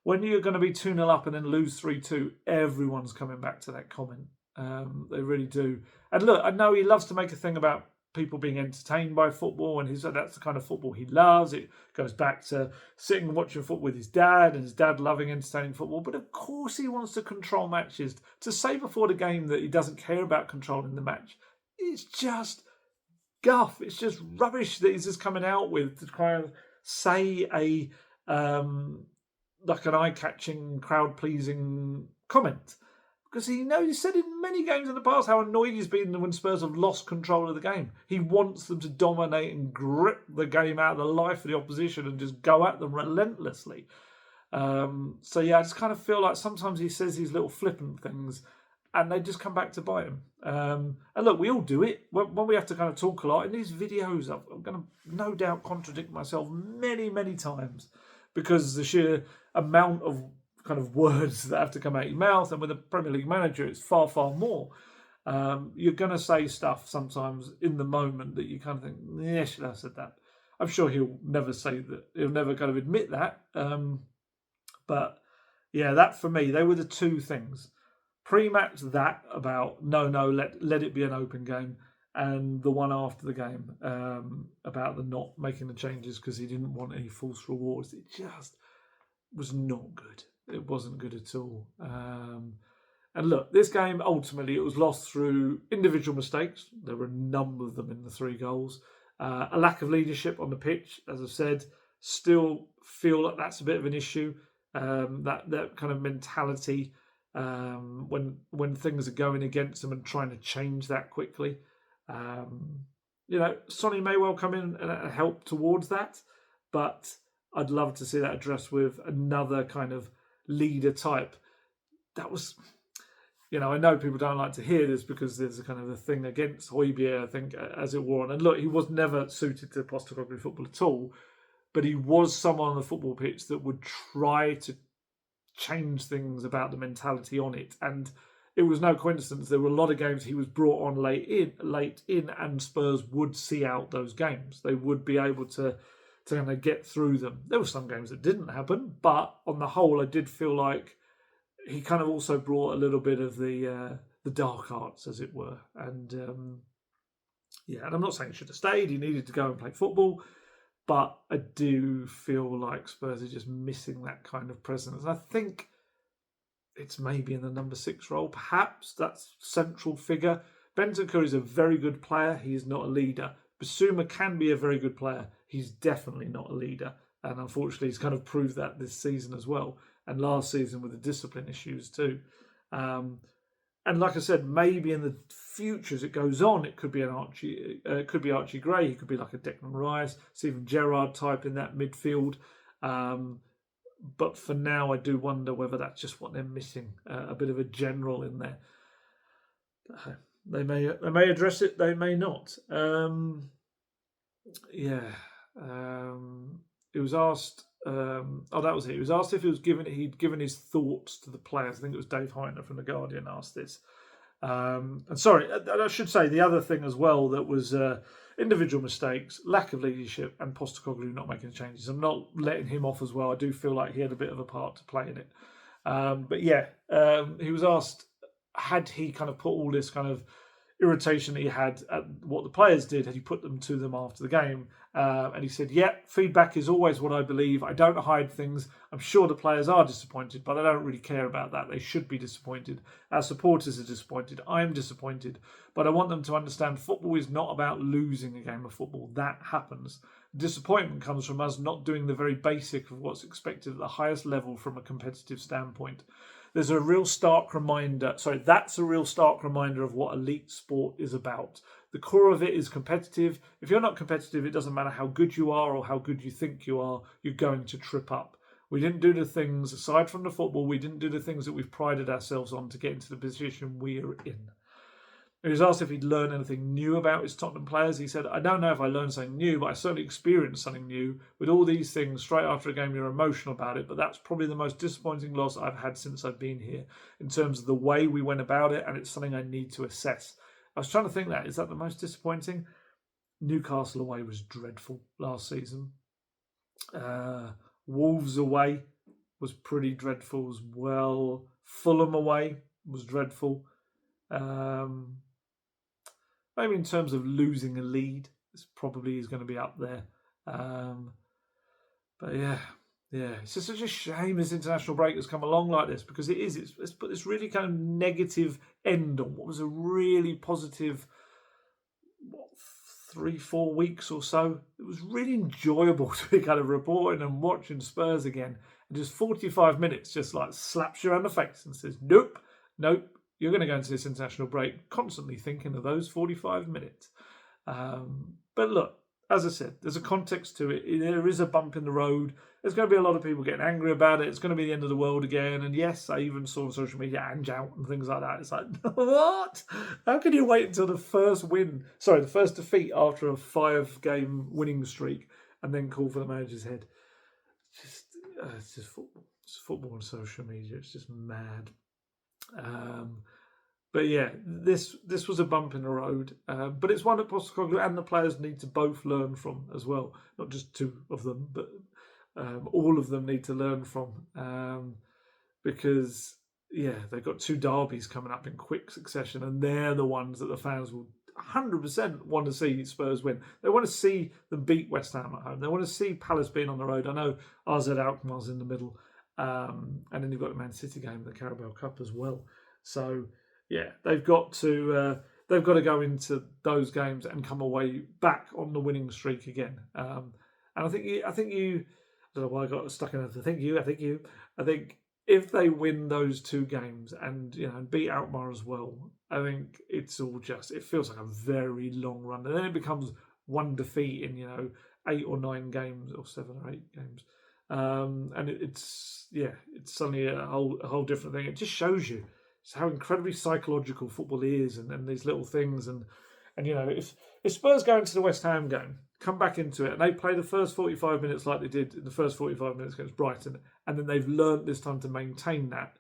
when you're going to be 2-0 up and then lose 3-2, everyone's coming back to that comment. They really do. And look, I know he loves to make a thing about people being entertained by football, and that's the kind of football he loves. It goes back to sitting and watching football with his dad, and his dad loving entertaining football. But of course he wants to control matches. To say before the game that he doesn't care about controlling the match, it's just guff. It's just rubbish that he's just coming out with to kind of say a like an eye-catching, crowd-pleasing comment. Because he said in many games in the past how annoyed he's been when Spurs have lost control of the game. He wants them to dominate and grip the game out of the life of the opposition and just go at them relentlessly. So yeah, I just kind of feel like sometimes he says these little flippant things and they just come back to bite him. And look, we all do it. When we have to kind of talk a lot, in these videos, I'm going to no doubt contradict myself many, many times because the sheer amount of kind of words that have to come out your mouth, and with a Premier League manager it's far, far more. You're going to say stuff sometimes in the moment that you kind of think, yeah, should I have said that? I'm sure he'll never say that. He'll never kind of admit that. But yeah, that for me, they were the two things. Pre-match, that about no, let it be an open game, and the one after the game about the not making the changes because he didn't want any false rewards. It just was not good. It wasn't good at all. And look, this game, ultimately, it was lost through individual mistakes. There were a number of them in the 3 goals. A lack of leadership on the pitch, as I've said. Still feel like that's a bit of an issue. That kind of mentality when things are going against them and trying to change that quickly. Sonny may well come in and help towards that. But I'd love to see that addressed with another kind of leader type. That was, I know people don't like to hear this because there's a kind of a thing against Højbjerg, I think, as it were. And look, he was never suited to Postecoglou football at all, but he was someone on the football pitch that would try to change things about the mentality on it. And it was no coincidence. There were a lot of games he was brought on late in, and Spurs would see out those games. They would be able to kind of get through them. There were some games that didn't happen, but on the whole, I did feel like he kind of also brought a little bit of the dark arts, as it were. And and I'm not saying he should have stayed. He needed to go and play football, but I do feel like Spurs are just missing that kind of presence. And I think it's maybe in the number 6 role, perhaps that's central figure. Bentancur is a very good player. He is not a leader. Basuma can be a very good player. He's definitely not a leader. And unfortunately, he's kind of proved that this season as well. And last season with the discipline issues too. And like I said, maybe in the future as it goes on, it could be Archie Gray. He could be like a Declan Rice, Steven Gerrard type in that midfield. But for now, I do wonder whether that's just what they're missing. A bit of a general in there. They may address it. They may not. He was asked. That was it. He was asked if he'd given his thoughts to the players. I think it was Dave Heiner from The Guardian asked this. And sorry, I should say the other thing as well that was individual mistakes, lack of leadership, and Postecoglou not making changes. I'm not letting him off as well. I do feel like he had a bit of a part to play in it. He was asked, had he kind of put all this kind of irritation that he had at what the players did, had he put them to them after the game? And he said, feedback is always what I believe. I don't hide things. I'm sure the players are disappointed, but I don't really care about that. They should be disappointed. Our supporters are disappointed. I'm disappointed. But I want them to understand football is not about losing a game of football. That happens. Disappointment comes from us not doing the very basic of what's expected at the highest level from a competitive standpoint. there's a real stark reminder. Sorry, that's a real stark reminder of what elite sport is about. The core of it is competitive. If you're not competitive, it doesn't matter how good you are or how good you think you are, you're going to trip up. We didn't do the things, aside from the football, we didn't do the things that we've prided ourselves on to get into the position we're in. He was asked if he'd learned anything new about his Tottenham players. He said, I don't know if I learned something new, but I certainly experienced something new. With all these things, straight after a game, you're emotional about it, but that's probably the most disappointing loss I've had since I've been here in terms of the way we went about it, and it's something I need to assess. I was trying to think is that the most disappointing? Newcastle away was dreadful last season. Wolves away was pretty dreadful as well. Fulham away was dreadful. Maybe in terms of losing a lead, this probably is going to be up there. But yeah, it's just such a shame this international break has come along like this, because it's put this really kind of negative end on what was a really positive 3-4 weeks or so. It was really enjoyable to be kind of reporting and watching Spurs again, and just 45 minutes just like slaps you around the face and says, nope, you're going to go into this international break constantly thinking of those 45 minutes. But look, as I said, there's a context to it. There is a bump in the road. There's going to be a lot of people getting angry about it. It's going to be the end of the world again. And yes, I even saw on social media Ange out and things like that. It's like, what? How can you wait until the first defeat after a 5-game winning streak and then call for the manager's head? It's just football. It's football on social media. It's just mad. But yeah, this was a bump in the road, but it's one that Postecoglou and the players need to both learn from as well. Not just two of them, but all of them need to learn from, because they've got 2 derbies coming up in quick succession, and they're the ones that the fans will 100% want to see Spurs win. They want to see them beat West Ham at home. They want to see Palace being on the road. I know AZ Alkmaar's in the middle. And then you've got the Man City game, the Carabao Cup as well. So yeah, they've got to go into those games and come away back on the winning streak again. And I think you. I don't know why I got stuck in it. I think if they win those 2 games and beat Alkmaar as well, I think it's all it feels like a very long run, and then it becomes one defeat in 8 or 9 games, or 7 or 8 games. And it's suddenly a whole different thing. It just shows you how incredibly psychological football is, and these little things, and if Spurs go into the West Ham game, come back into it, and they play the first 45 minutes like they did in the first 45 minutes against Brighton, and then they've learnt this time to maintain that,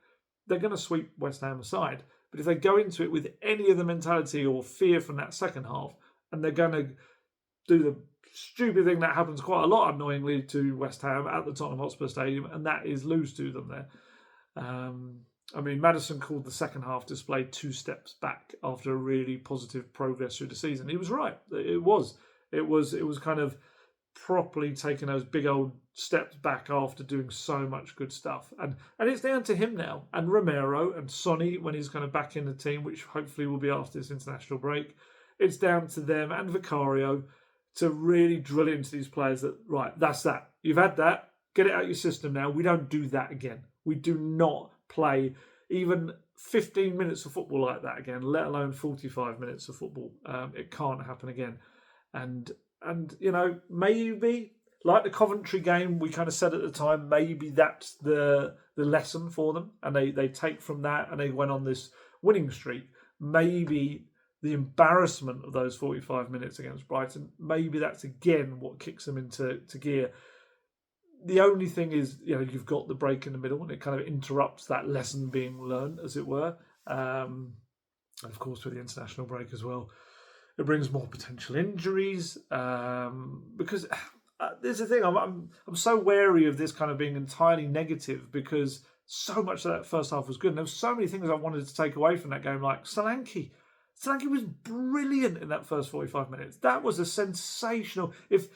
they're going to sweep West Ham aside. But if they go into it with any of the mentality or fear from that second half, and they're going to do the stupid thing that happens quite a lot, annoyingly, to West Ham at the Tottenham Hotspur Stadium, and that is lose to them there. Maddison called the second half display 2 steps back after a really positive progress through the season. He was right. It was kind of properly taking those big old steps back after doing so much good stuff. And it's down to him now, and Romero and Sonny when he's kind of back in the team, which hopefully will be after this international break. It's down to them and Vicario to really drill into these players that, right, that's that. You've had that. Get it out of your system now. We don't do that again. We do not play even 15 minutes of football like that again, let alone 45 minutes of football. It can't happen again. And maybe, like the Coventry game, we kind of said at the time, maybe that's the lesson for them. And they take from that and they went on this winning streak. Maybe the embarrassment of those 45 minutes against Brighton, maybe that's again what kicks them into gear. The only thing is, you've got the break in the middle and it kind of interrupts that lesson being learned, as it were. And of course, with the international break as well, it brings more potential injuries. Because there's the thing, I'm so wary of this kind of being entirely negative, because so much of that first half was good. And there were so many things I wanted to take away from that game, like Solanke. Solanke was brilliant in that first 45 minutes. That was a sensational... If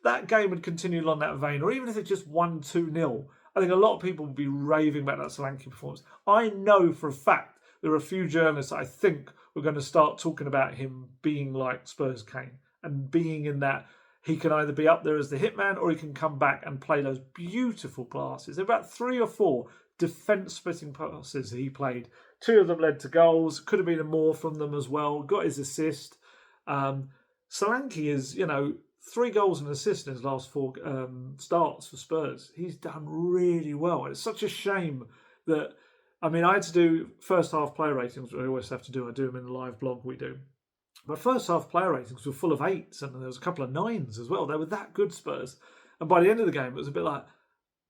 that game had continued on that vein, or even if it just won 2-0, I think a lot of people would be raving about that Solanke performance. I know for a fact there are a few journalists I think we're going to start talking about him being like Spurs Kane, and being in that he can either be up there as the hitman or he can come back and play those beautiful passes. There are about 3 or 4 defence-splitting passes he played. 2 of them led to goals. Could have been more from them as well. Got his assist. Solanke is, 3 goals and assists in his last 4 starts for Spurs. He's done really well. It's such a shame that, I had to do first half player ratings, which I always have to do. I do them in the live blog we do. But first half player ratings were full of 8s, and there was a couple of 9s as well. They were that good, Spurs. And by the end of the game, it was a bit like,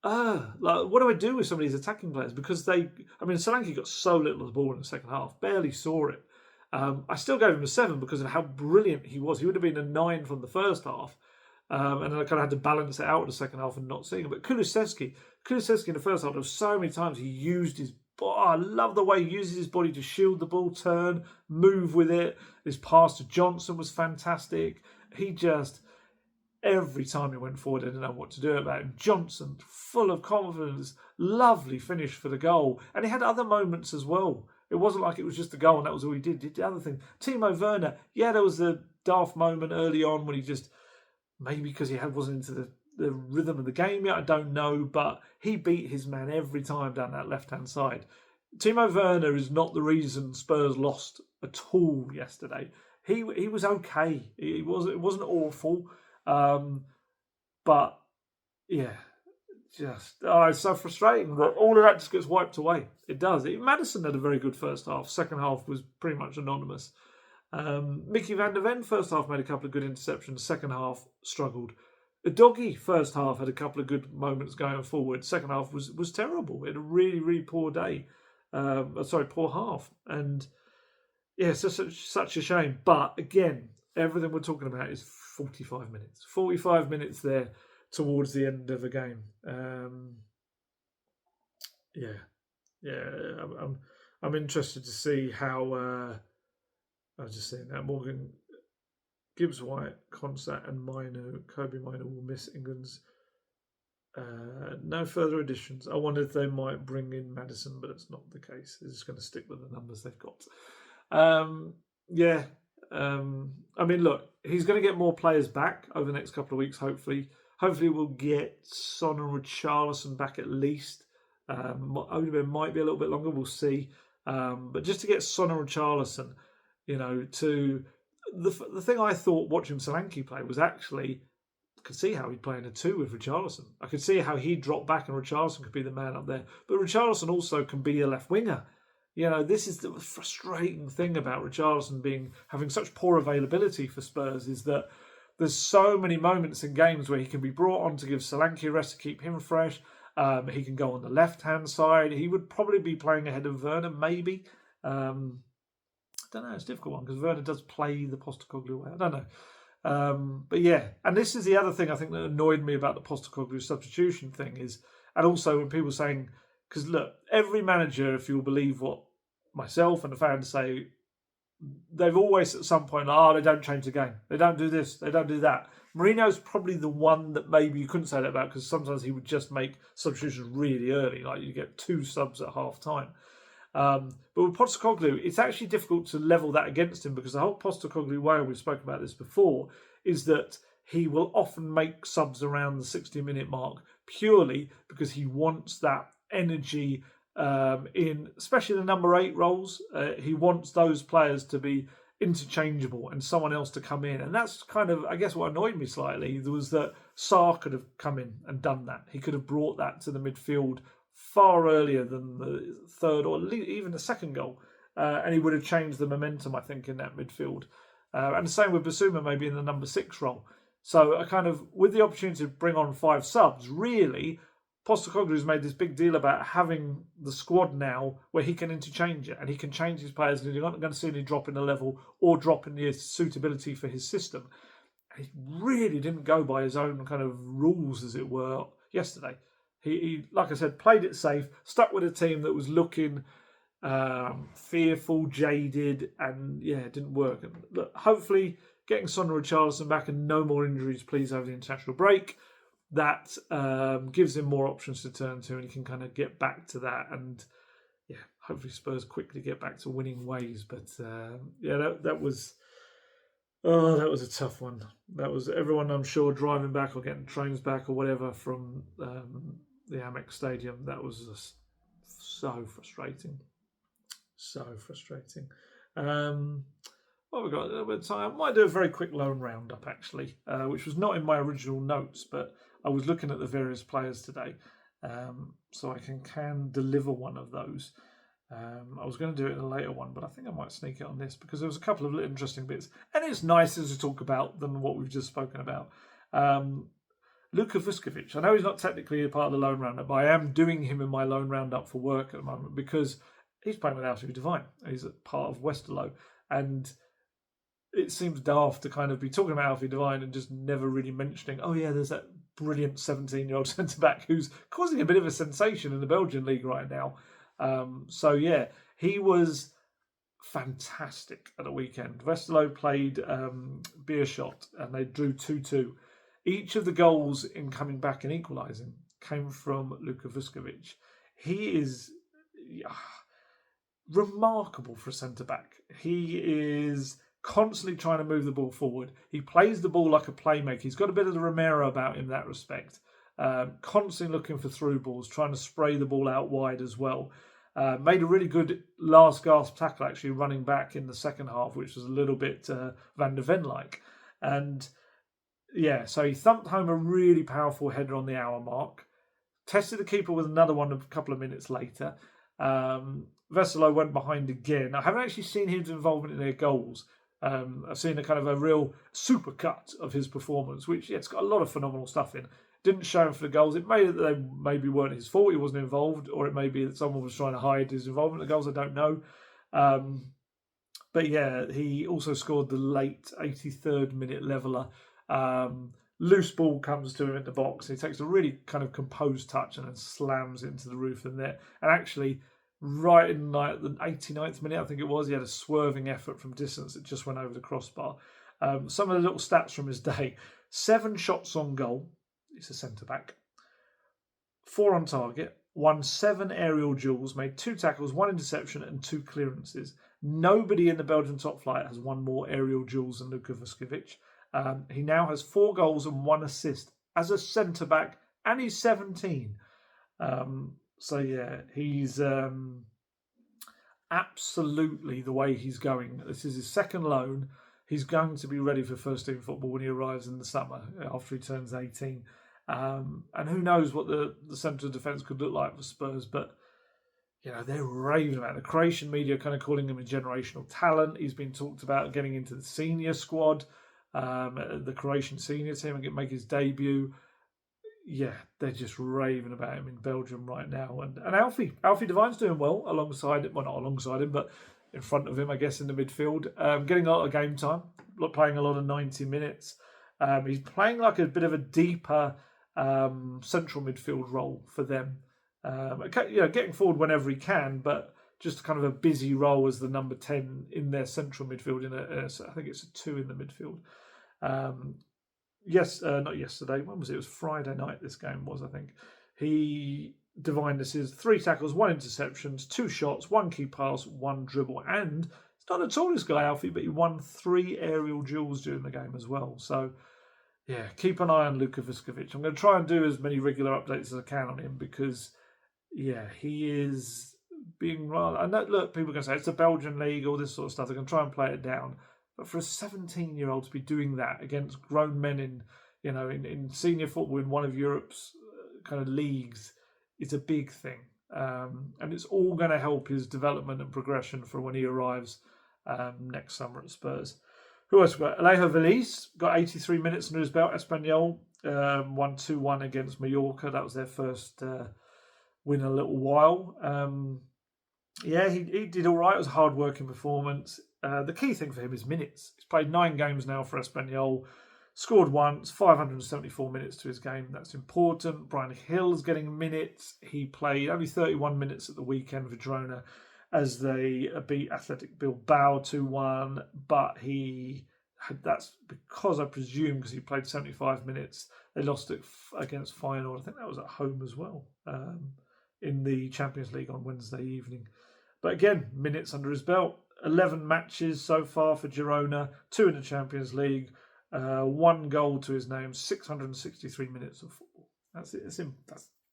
what do I do with some of these attacking players? Because Solanke got so little of the ball in the second half, barely saw it. I still gave him a 7 because of how brilliant he was. He would have been a 9 from the first half. And then I kind of had to balance it out in the second half and not seeing it. But Kulusevski in the first half, there were so many times he used his... I love the way he uses his body to shield the ball, turn, move with it. His pass to Johnson was fantastic. He just... Every time he went forward, I didn't know what to do about it. Johnson, full of confidence, lovely finish for the goal. And he had other moments as well. It wasn't like it was just a goal and that was all he did. He did the other thing. Timo Werner, there was a daft moment early on when he just... Maybe because he wasn't into the rhythm of the game yet, I don't know. But he beat his man every time down that left-hand side. Timo Werner is not the reason Spurs lost at all yesterday. He was okay. It wasn't awful. But yeah, it's so frustrating that all of that just gets wiped away. It does. Maddison had a very good first half. Second half was pretty much anonymous. Mickey van der Ven first half made a couple of good interceptions. Second half struggled. Udogie first half had a couple of good moments going forward. Second half was terrible. He had a really, really poor day. Poor half. And yeah, it's just such a shame. But again, everything we're talking about is 45 minutes. 45 minutes there towards the end of a game. I'm interested to see how... I was just saying that Morgan, Gibbs White, Consat and Kobe Minor will miss England's... no further additions. I wonder if they might bring in Maddison, but it's not the case. They're just going to stick with the numbers they've got. Look, he's going to get more players back over the next couple of weeks, hopefully. Hopefully we'll get Son and Richarlison back at least. Odegaard might be a little bit longer, we'll see. But just to get Son and Richarlison, to... The thing I thought watching Solanke play was actually... I could see how he'd play in a 2 with Richarlison. I could see how he'd drop back and Richarlison could be the man up there. But Richarlison also can be a left winger. This is the frustrating thing about Richarlison having such poor availability for Spurs, is that there's so many moments in games where he can be brought on to give Solanke a rest to keep him fresh. He can go on the left-hand side. He would probably be playing ahead of Werner, maybe. I don't know, it's a difficult one because Werner does play the Postecoglou way. I don't know. But yeah, and this is the other thing I think that annoyed me about the Postecoglou substitution thing is, and also when people saying, because look, every manager, if you'll believe what myself and the fans say, they've always at some point, they don't change the game. They don't do this, they don't do that. Mourinho's probably the one that maybe you couldn't say that about, because sometimes he would just make substitutions really early, like you get 2 subs at half time. But with Postecoglou, it's actually difficult to level that against him, because the whole Postecoglou way, and we've spoken about this before, is that he will often make subs around the 60-minute mark purely because he wants that energy in, especially the number 8 roles. He wants those players to be interchangeable and someone else to come in. And that's kind of, I guess, what annoyed me slightly was that Sarr could have come in and done that. He could have brought that to the midfield far earlier than the third or even the second goal. And he would have changed the momentum, I think, in that midfield. And the same with Basuma, maybe in the number 6 role. So I kind of, with the opportunity to bring on 5 subs, really, Postecoglou's made this big deal about having the squad now where he can interchange it and he can change his players, and you're not going to see any drop in the level or drop in the suitability for his system. And he really didn't go by his own kind of rules, as it were, yesterday. He, like I said, played it safe, stuck with a team that was looking fearful, jaded, and yeah, it didn't work. And look, hopefully getting Son and Richarlison back and no more injuries, please, over the international break, that gives him more options to turn to, and he can kind of get back to that. And yeah, hopefully Spurs quickly get back to winning ways. But that was a tough one. That was everyone, I'm sure, driving back or getting trains back or whatever from the Amex Stadium. That was just So frustrating. So frustrating. What have we got? A little bit of time. I might do a very quick loan roundup, actually, which was not in my original notes, but I was looking at the various players today, so I can deliver one of those. I was going to do it in a later one, but I think I might sneak it on this because there was a couple of interesting bits, and it's nicer to talk about than what we've just spoken about. Luka Vuskovic. I know he's not technically a part of the loan roundup, but I am doing him in my loan roundup for work at the moment because he's playing with Alfie Devine. He's a part of Westerlo, and it seems daft to kind of be talking about Alfie Devine and just never really mentioning, oh yeah, there's that brilliant 17-year-old centre-back who's causing a bit of a sensation in the Belgian league right now. So yeah, he was fantastic at the weekend. Westerlo played Beerschot and they drew 2-2. Each of the goals in coming back and equalising came from Luka Vuskovic. He is remarkable for a centre-back. He is constantly trying to move the ball forward. He plays the ball like a playmaker. He's got a bit of the Romero about him in that respect. Constantly looking for through balls, trying to spray the ball out wide as well. Made a really good last gasp tackle actually running back in the second half, which was a little bit Van der Ven-like. And yeah, so he thumped home a really powerful header on the hour mark. Tested the keeper with another one a couple of minutes later. Westerlo went behind again. I haven't actually seen his involvement in their goals. I've seen a kind of a real super cut of his performance, which it's got a lot of phenomenal stuff in. Didn't show him for the goals. It may that they maybe weren't his fault. He wasn't involved, or it may be that someone was trying to hide his involvement in the goals. I don't know. But yeah, he also scored the late 83rd minute leveller. Loose ball comes to him in the box. He takes a really kind of composed touch and then slams it into the roof of the net. And actually, right in like the 89th minute, I think it was, he had a swerving effort from distance that just went over the crossbar. Some of the little stats from his day: 7 shots on goal. He's a centre back. 4 on target. Won 7 aerial duels. Made 2 tackles, 1 interception, and 2 clearances. Nobody in the Belgian top flight has won more aerial duels than Luka Vuskovic. He now has 4 goals and 1 assist as a centre back, and he's 17. So yeah, he's absolutely the way he's going. This is his second loan. He's going to be ready for first team football when he arrives in the summer after he turns 18. And who knows what the centre of defence could look like for Spurs, but you know, they're raving about it. The Croatian media kind of calling him a generational talent. He's been talked about getting into the senior squad, the Croatian senior team, and make his debut. Yeah, they're just raving about him in Belgium right now. And Alfie Devine's doing well alongside him. Well, not alongside him, but in front of him, I guess, in the midfield. Getting a lot of game time, playing a lot of 90 minutes. He's playing like a bit of a deeper central midfield role for them. Getting forward whenever he can, but just kind of a busy role as the number 10 in their central midfield. I think it's a 2 in the midfield. Not yesterday. When was it? It was Friday night. This game was, I think. Devine is 3 tackles, 1 interceptions, 2 shots, 1 key pass, 1 dribble, and it's not the tallest guy, Alfie, but he won 3 aerial duels during the game as well. So yeah, keep an eye on Luka Vuskovic. I'm going to try and do as many regular updates as I can on him because, yeah, he is being rather... I know, look, people are going to say it's the Belgian league, all this sort of stuff. They're going to try and play it down. But for a 17-year-old to be doing that against grown men in senior football in one of Europe's kind of leagues is a big thing. And it's all going to help his development and progression for when he arrives next summer at Spurs. Who else we got? Alejo Veliz got 83 minutes under his belt. Espanyol won 2-1 against Mallorca. That was their first win in a little while. He did all right. It was a hard-working performance. The key thing for him is minutes. He's played 9 games now for Espanyol. Scored once, 574 minutes to his game. That's important. Brian Hill's getting minutes. He played only 31 minutes at the weekend for Girona as they beat Athletic Bilbao 2-1. But that's because, I presume, because he played 75 minutes, they lost it against Feyenoord. I think that was at home as well in the Champions League on Wednesday evening. But again, minutes under his belt. 11 matches so far for Girona, 2 in the Champions League, 1 goal to his name, 663 minutes of football. That's it.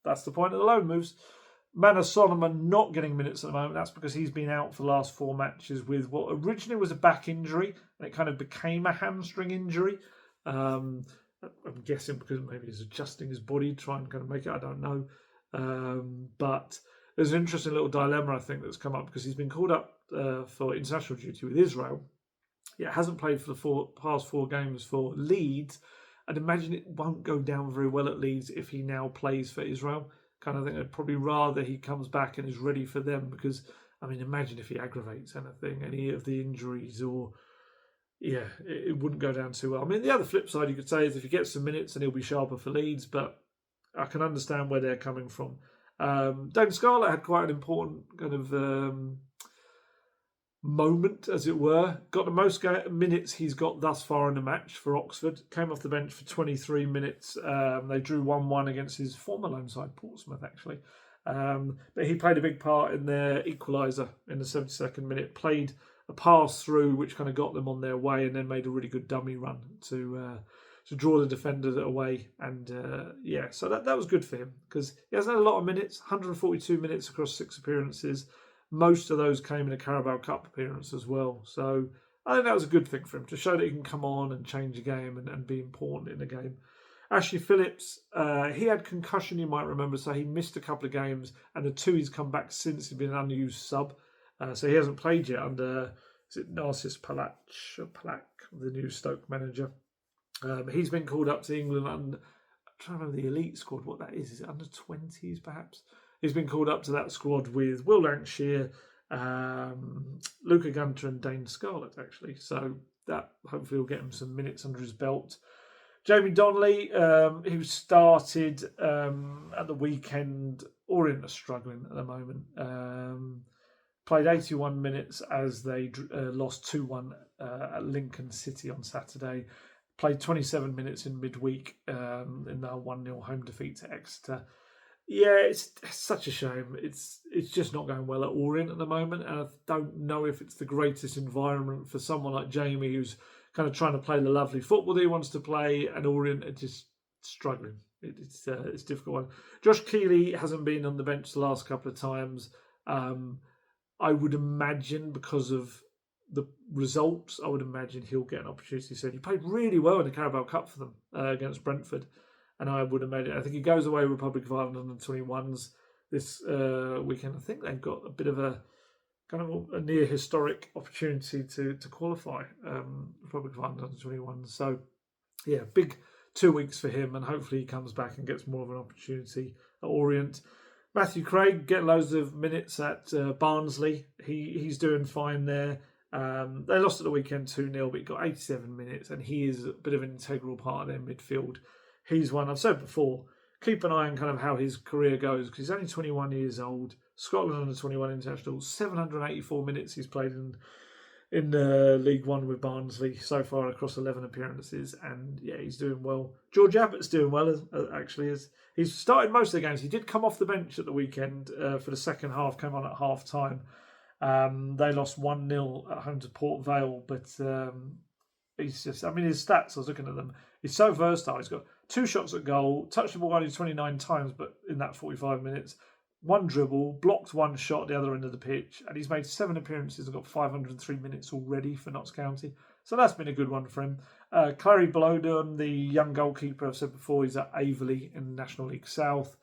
That's the point of the loan moves. Mana Solomon not getting minutes at the moment. That's because he's been out for the last 4 matches with what originally was a back injury, and it kind of became a hamstring injury. I'm guessing because maybe he's adjusting his body, trying to kind of make it. I don't know. But there's an interesting little dilemma, I think, that's come up because he's been called up for international duty with Israel. Yeah, hasn't played for the past 4 games for Leeds. I'd imagine it won't go down very well at Leeds if he now plays for Israel. Kind of think I'd probably rather he comes back and is ready for them because, I mean, imagine if he aggravates anything, any of the injuries or, yeah, it wouldn't go down too well. I mean, the other flip side you could say is if he gets some minutes and he'll be sharper for Leeds, but I can understand where they're coming from. Dane Scarlett had quite an important kind of moment, as it were. Got the most minutes he's got thus far in the match for Oxford. Came off the bench for 23 minutes. They drew 1-1 against his former loan side, Portsmouth, actually. But he played a big part in their equaliser in the 72nd minute. Played a pass through, which kind of got them on their way, and then made a really good dummy run to draw the defender away. And so that was good for him because he hasn't had a lot of minutes. 142 minutes across 6 appearances. Most of those came in a Carabao Cup appearance as well. So I think that was a good thing for him to show that he can come on and change a game and be important in the game. Ashley Phillips, he had concussion, you might remember, so he missed a couple of games, and the 2 he's come back since he's been an unused sub. So he hasn't played yet under, is it Narcis Palak, the new Stoke manager. He's been called up to England under, I'm trying to remember the elite squad, what that is it under 20s perhaps? He's been called up to that squad with Will Lancashire, Luca Gunter and Dane Scarlett, actually. So that hopefully will get him some minutes under his belt. Jamie Donnelly, who started at the weekend, Orient are struggling at the moment. Played 81 minutes as they lost 2-1 at Lincoln City on Saturday. Played 27 minutes in midweek in the 1-0 home defeat to Exeter. Yeah, it's such a shame. It's just not going well at Orient at the moment, and I don't know if it's the greatest environment for someone like Jamie, who's kind of trying to play the lovely football that he wants to play, and Orient are just struggling. It's a difficult one. Josh Keeley hasn't been on the bench the last couple of times. I would imagine because of the results, I would imagine he'll get an opportunity soon. He played really well in the Carabao Cup for them against Brentford. And I would imagine, I think he goes away with Republic of Ireland under 21s this weekend. I think they've got a bit of a kind of a near historic opportunity to qualify Republic of Ireland under 21s. So, yeah, big 2 weeks for him, and hopefully he comes back and gets more of an opportunity at Orient. Matthew Craig getting loads of minutes at Barnsley. He's doing fine there. They lost at the weekend 2-0, but he got 87 minutes, and he is a bit of an integral part of their midfield. He's one, I've said before, keep an eye on kind of how his career goes because he's only 21 years old. Scotland under 21 international, 784 minutes he's played in League One with Barnsley so far across 11 appearances, and yeah, he's doing well. George Abbott's doing well, actually. He's started most of the games. He did come off the bench at the weekend for the second half, came on at half time. They lost 1-0 at home to Port Vale, but he's just, I mean, his stats, I was looking at them, he's so versatile. He's got 2 shots at goal, touched the ball only 29 times, but in that 45 minutes, 1 dribble, blocked 1 shot at the other end of the pitch, and he's made 7 appearances and got 503 minutes already for Notts County. So that's been a good one for him. Clary Blowden, the young goalkeeper, I've said before, he's at Averley in National League South.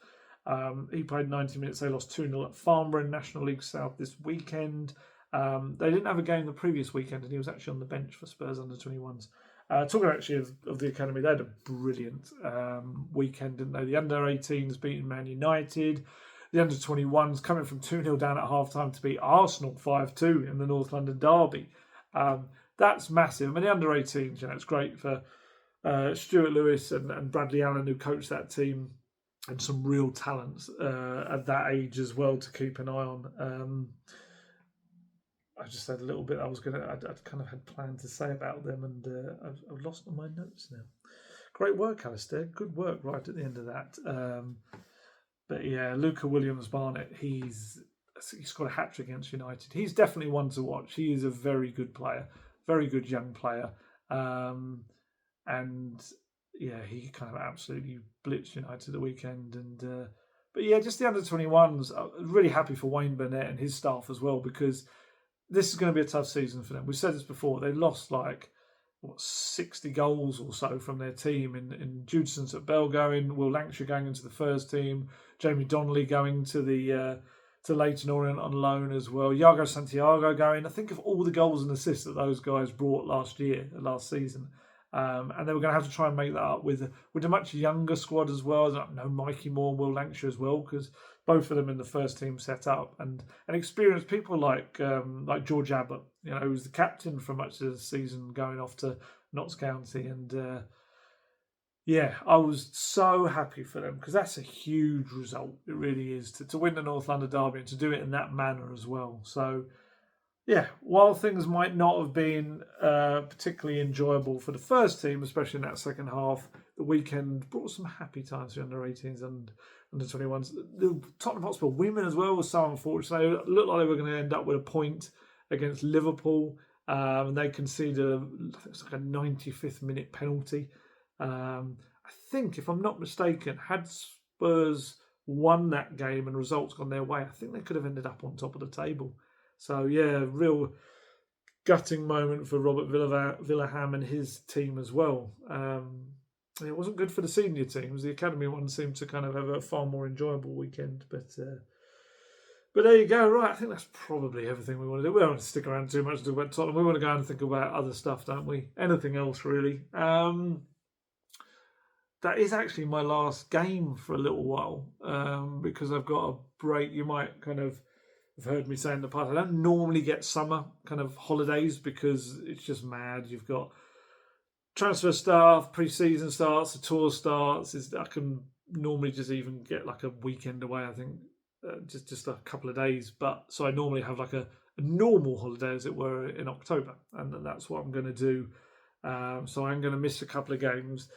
He played 90 minutes. They lost 2-0 at Farnborough in National League South this weekend. They didn't have a game the previous weekend, and he was actually on the bench for Spurs under 21s. Talking actually of the academy, they had a brilliant weekend, didn't they? The under-18s beating Man United. The under-21s coming from 2-0 down at half-time to beat Arsenal 5-2 in the North London derby. That's massive. I mean, the under-18s, it's great for Stuart Lewis and Bradley Allen, who coached that team, and some real talents at that age as well to keep an eye on. I just had a little bit I'd kind of had planned to say about them, and I've lost all my notes now. Great work, Alistair. Good work right at the end of that. But yeah, Luca Williams-Barnett, he's got a hat-trick against United. He's definitely one to watch. He is a very good player, very good young player. And yeah, he kind of absolutely blitzed United the weekend. But But yeah, just the under-21s. I'm really happy for Wayne Burnett and his staff as well, because this is going to be a tough season for them. We've said this before. They lost 60 goals or so from their team in Judson at Bell going, Will Lancashire going into the first team, Jamie Donnelly going to Leyton Orient on loan as well, Iago Santiago going. I think of all the goals and assists that those guys brought last season. And they were going to have to try and make that up with a much younger squad as well. No Mikey Moore and Will Lancashire as well, because both of them in the first team set up, and experienced people like George Abbott, who's the captain for much of the season, going off to Notts County. And I was so happy for them, because that's a huge result. It really is, to win the North London Derby and to do it in that manner as well. So yeah, while things might not have been particularly enjoyable for the first team, especially in that second half, the weekend brought some happy times for under-18s and under-21s. The Tottenham Hotspur women as well was so unfortunate. It looked like they were going to end up with a point against Liverpool, and they conceded, I think it's like a 95th minute penalty. I think, if I'm not mistaken, had Spurs won that game and results gone their way, I think they could have ended up on top of the table. So yeah, real gutting moment for Robert Villaham and his team as well. It wasn't good for the senior teams. The academy one seemed to kind of have a far more enjoyable weekend. But there you go. Right, I think that's probably everything we want to do. We don't want to stick around too much to talk about Tottenham. We want to go and think about other stuff, don't we? Anything else, really? That is actually my last game for a little while, because I've got a break. You might kind of have heard me say in the past, I don't normally get summer kind of holidays because it's just mad. You've got transfer stuff, pre-season starts, the tour starts. I can normally just even get like a weekend away, I think, just a couple of days. But so I normally have like a normal holiday, as it were, in October, and that's what I'm going to do. So I'm going to miss a couple of games.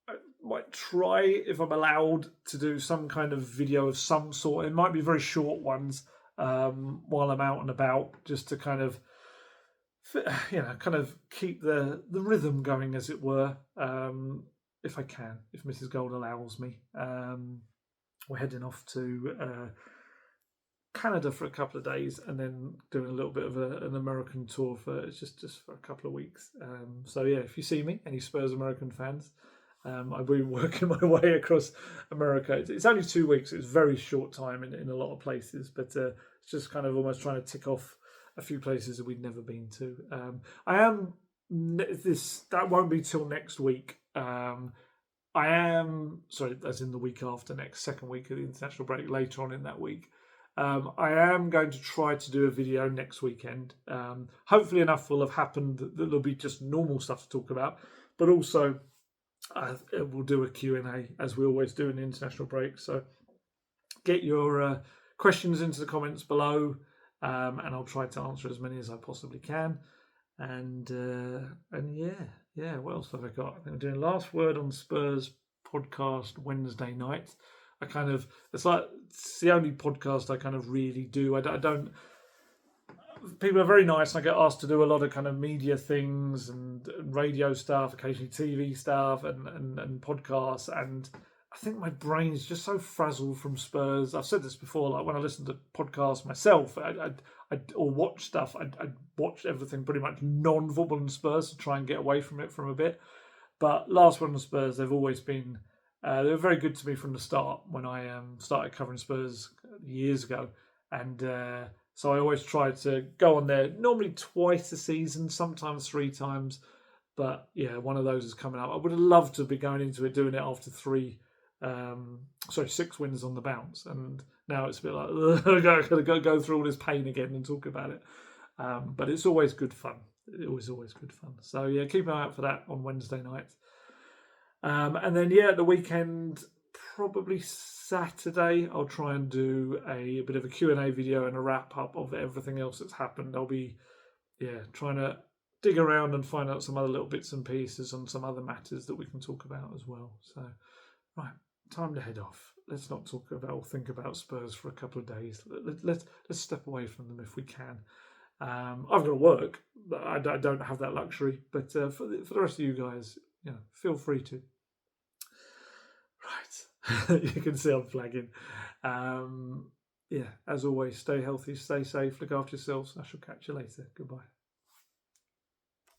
I might try, if I'm allowed, to do some kind of video of some sort. It might be very short ones while I'm out and about, just to kind of keep the rhythm going, as it were, if I can, if Mrs. Gold allows me. We're heading off to Canada for a couple of days, and then doing a little bit of an American tour for just for a couple of weeks. So yeah, if you see me, any Spurs American fans, I've been working my way across America. It's only 2 weeks. It's very short time in a lot of places, but it's just kind of almost trying to tick off a few places that we'd never been to. That won't be till next week. As in the week after next, second week of the international break, later on in that week. I am going to try to do a video next weekend. Hopefully enough will have happened that there'll be just normal stuff to talk about, but also we'll do a Q&A, as we always do in the international break. So get your questions into the comments below, and I'll try to answer as many as I possibly can. And yeah, what else have I got? I think I'm doing Last Word on Spurs podcast Wednesday night. It's the only podcast I kind of really do. I don't. People are very nice. I get asked to do a lot of kind of media things and radio stuff, occasionally TV stuff, and podcasts. And I think my brain's just so frazzled from Spurs. I've said this before. Like when I listen to podcasts myself, or watch stuff, I'd watch everything pretty much non-football and Spurs to try and get away from it from a bit. But Last Word on Spurs, they've always been. They were very good to me from the start when I started covering Spurs years ago, and so I always try to go on there, normally twice a season, sometimes 3 times. But yeah, one of those is coming up. I would have loved to be going into it, doing it after 6 wins on the bounce. And now it's a bit like, I've got to go through all this pain again and talk about it. But it's always good fun. It was always good fun. So yeah, keep an eye out for that on Wednesday night. And then the weekend, probably Saturday, I'll try and do a bit of a Q&A video and a wrap up of everything else that's happened. I'll be trying to dig around and find out some other little bits and pieces on some other matters that we can talk about as well. So right, time to head off. Let's not talk about or think about Spurs for a couple of days. Let's step away from them if we can. I've got to work. I don't have that luxury, but for the rest of you guys, feel free to. Right. You can see I'm flagging. Yeah, as always, stay healthy, stay safe, look after yourselves. I shall catch you later. Goodbye.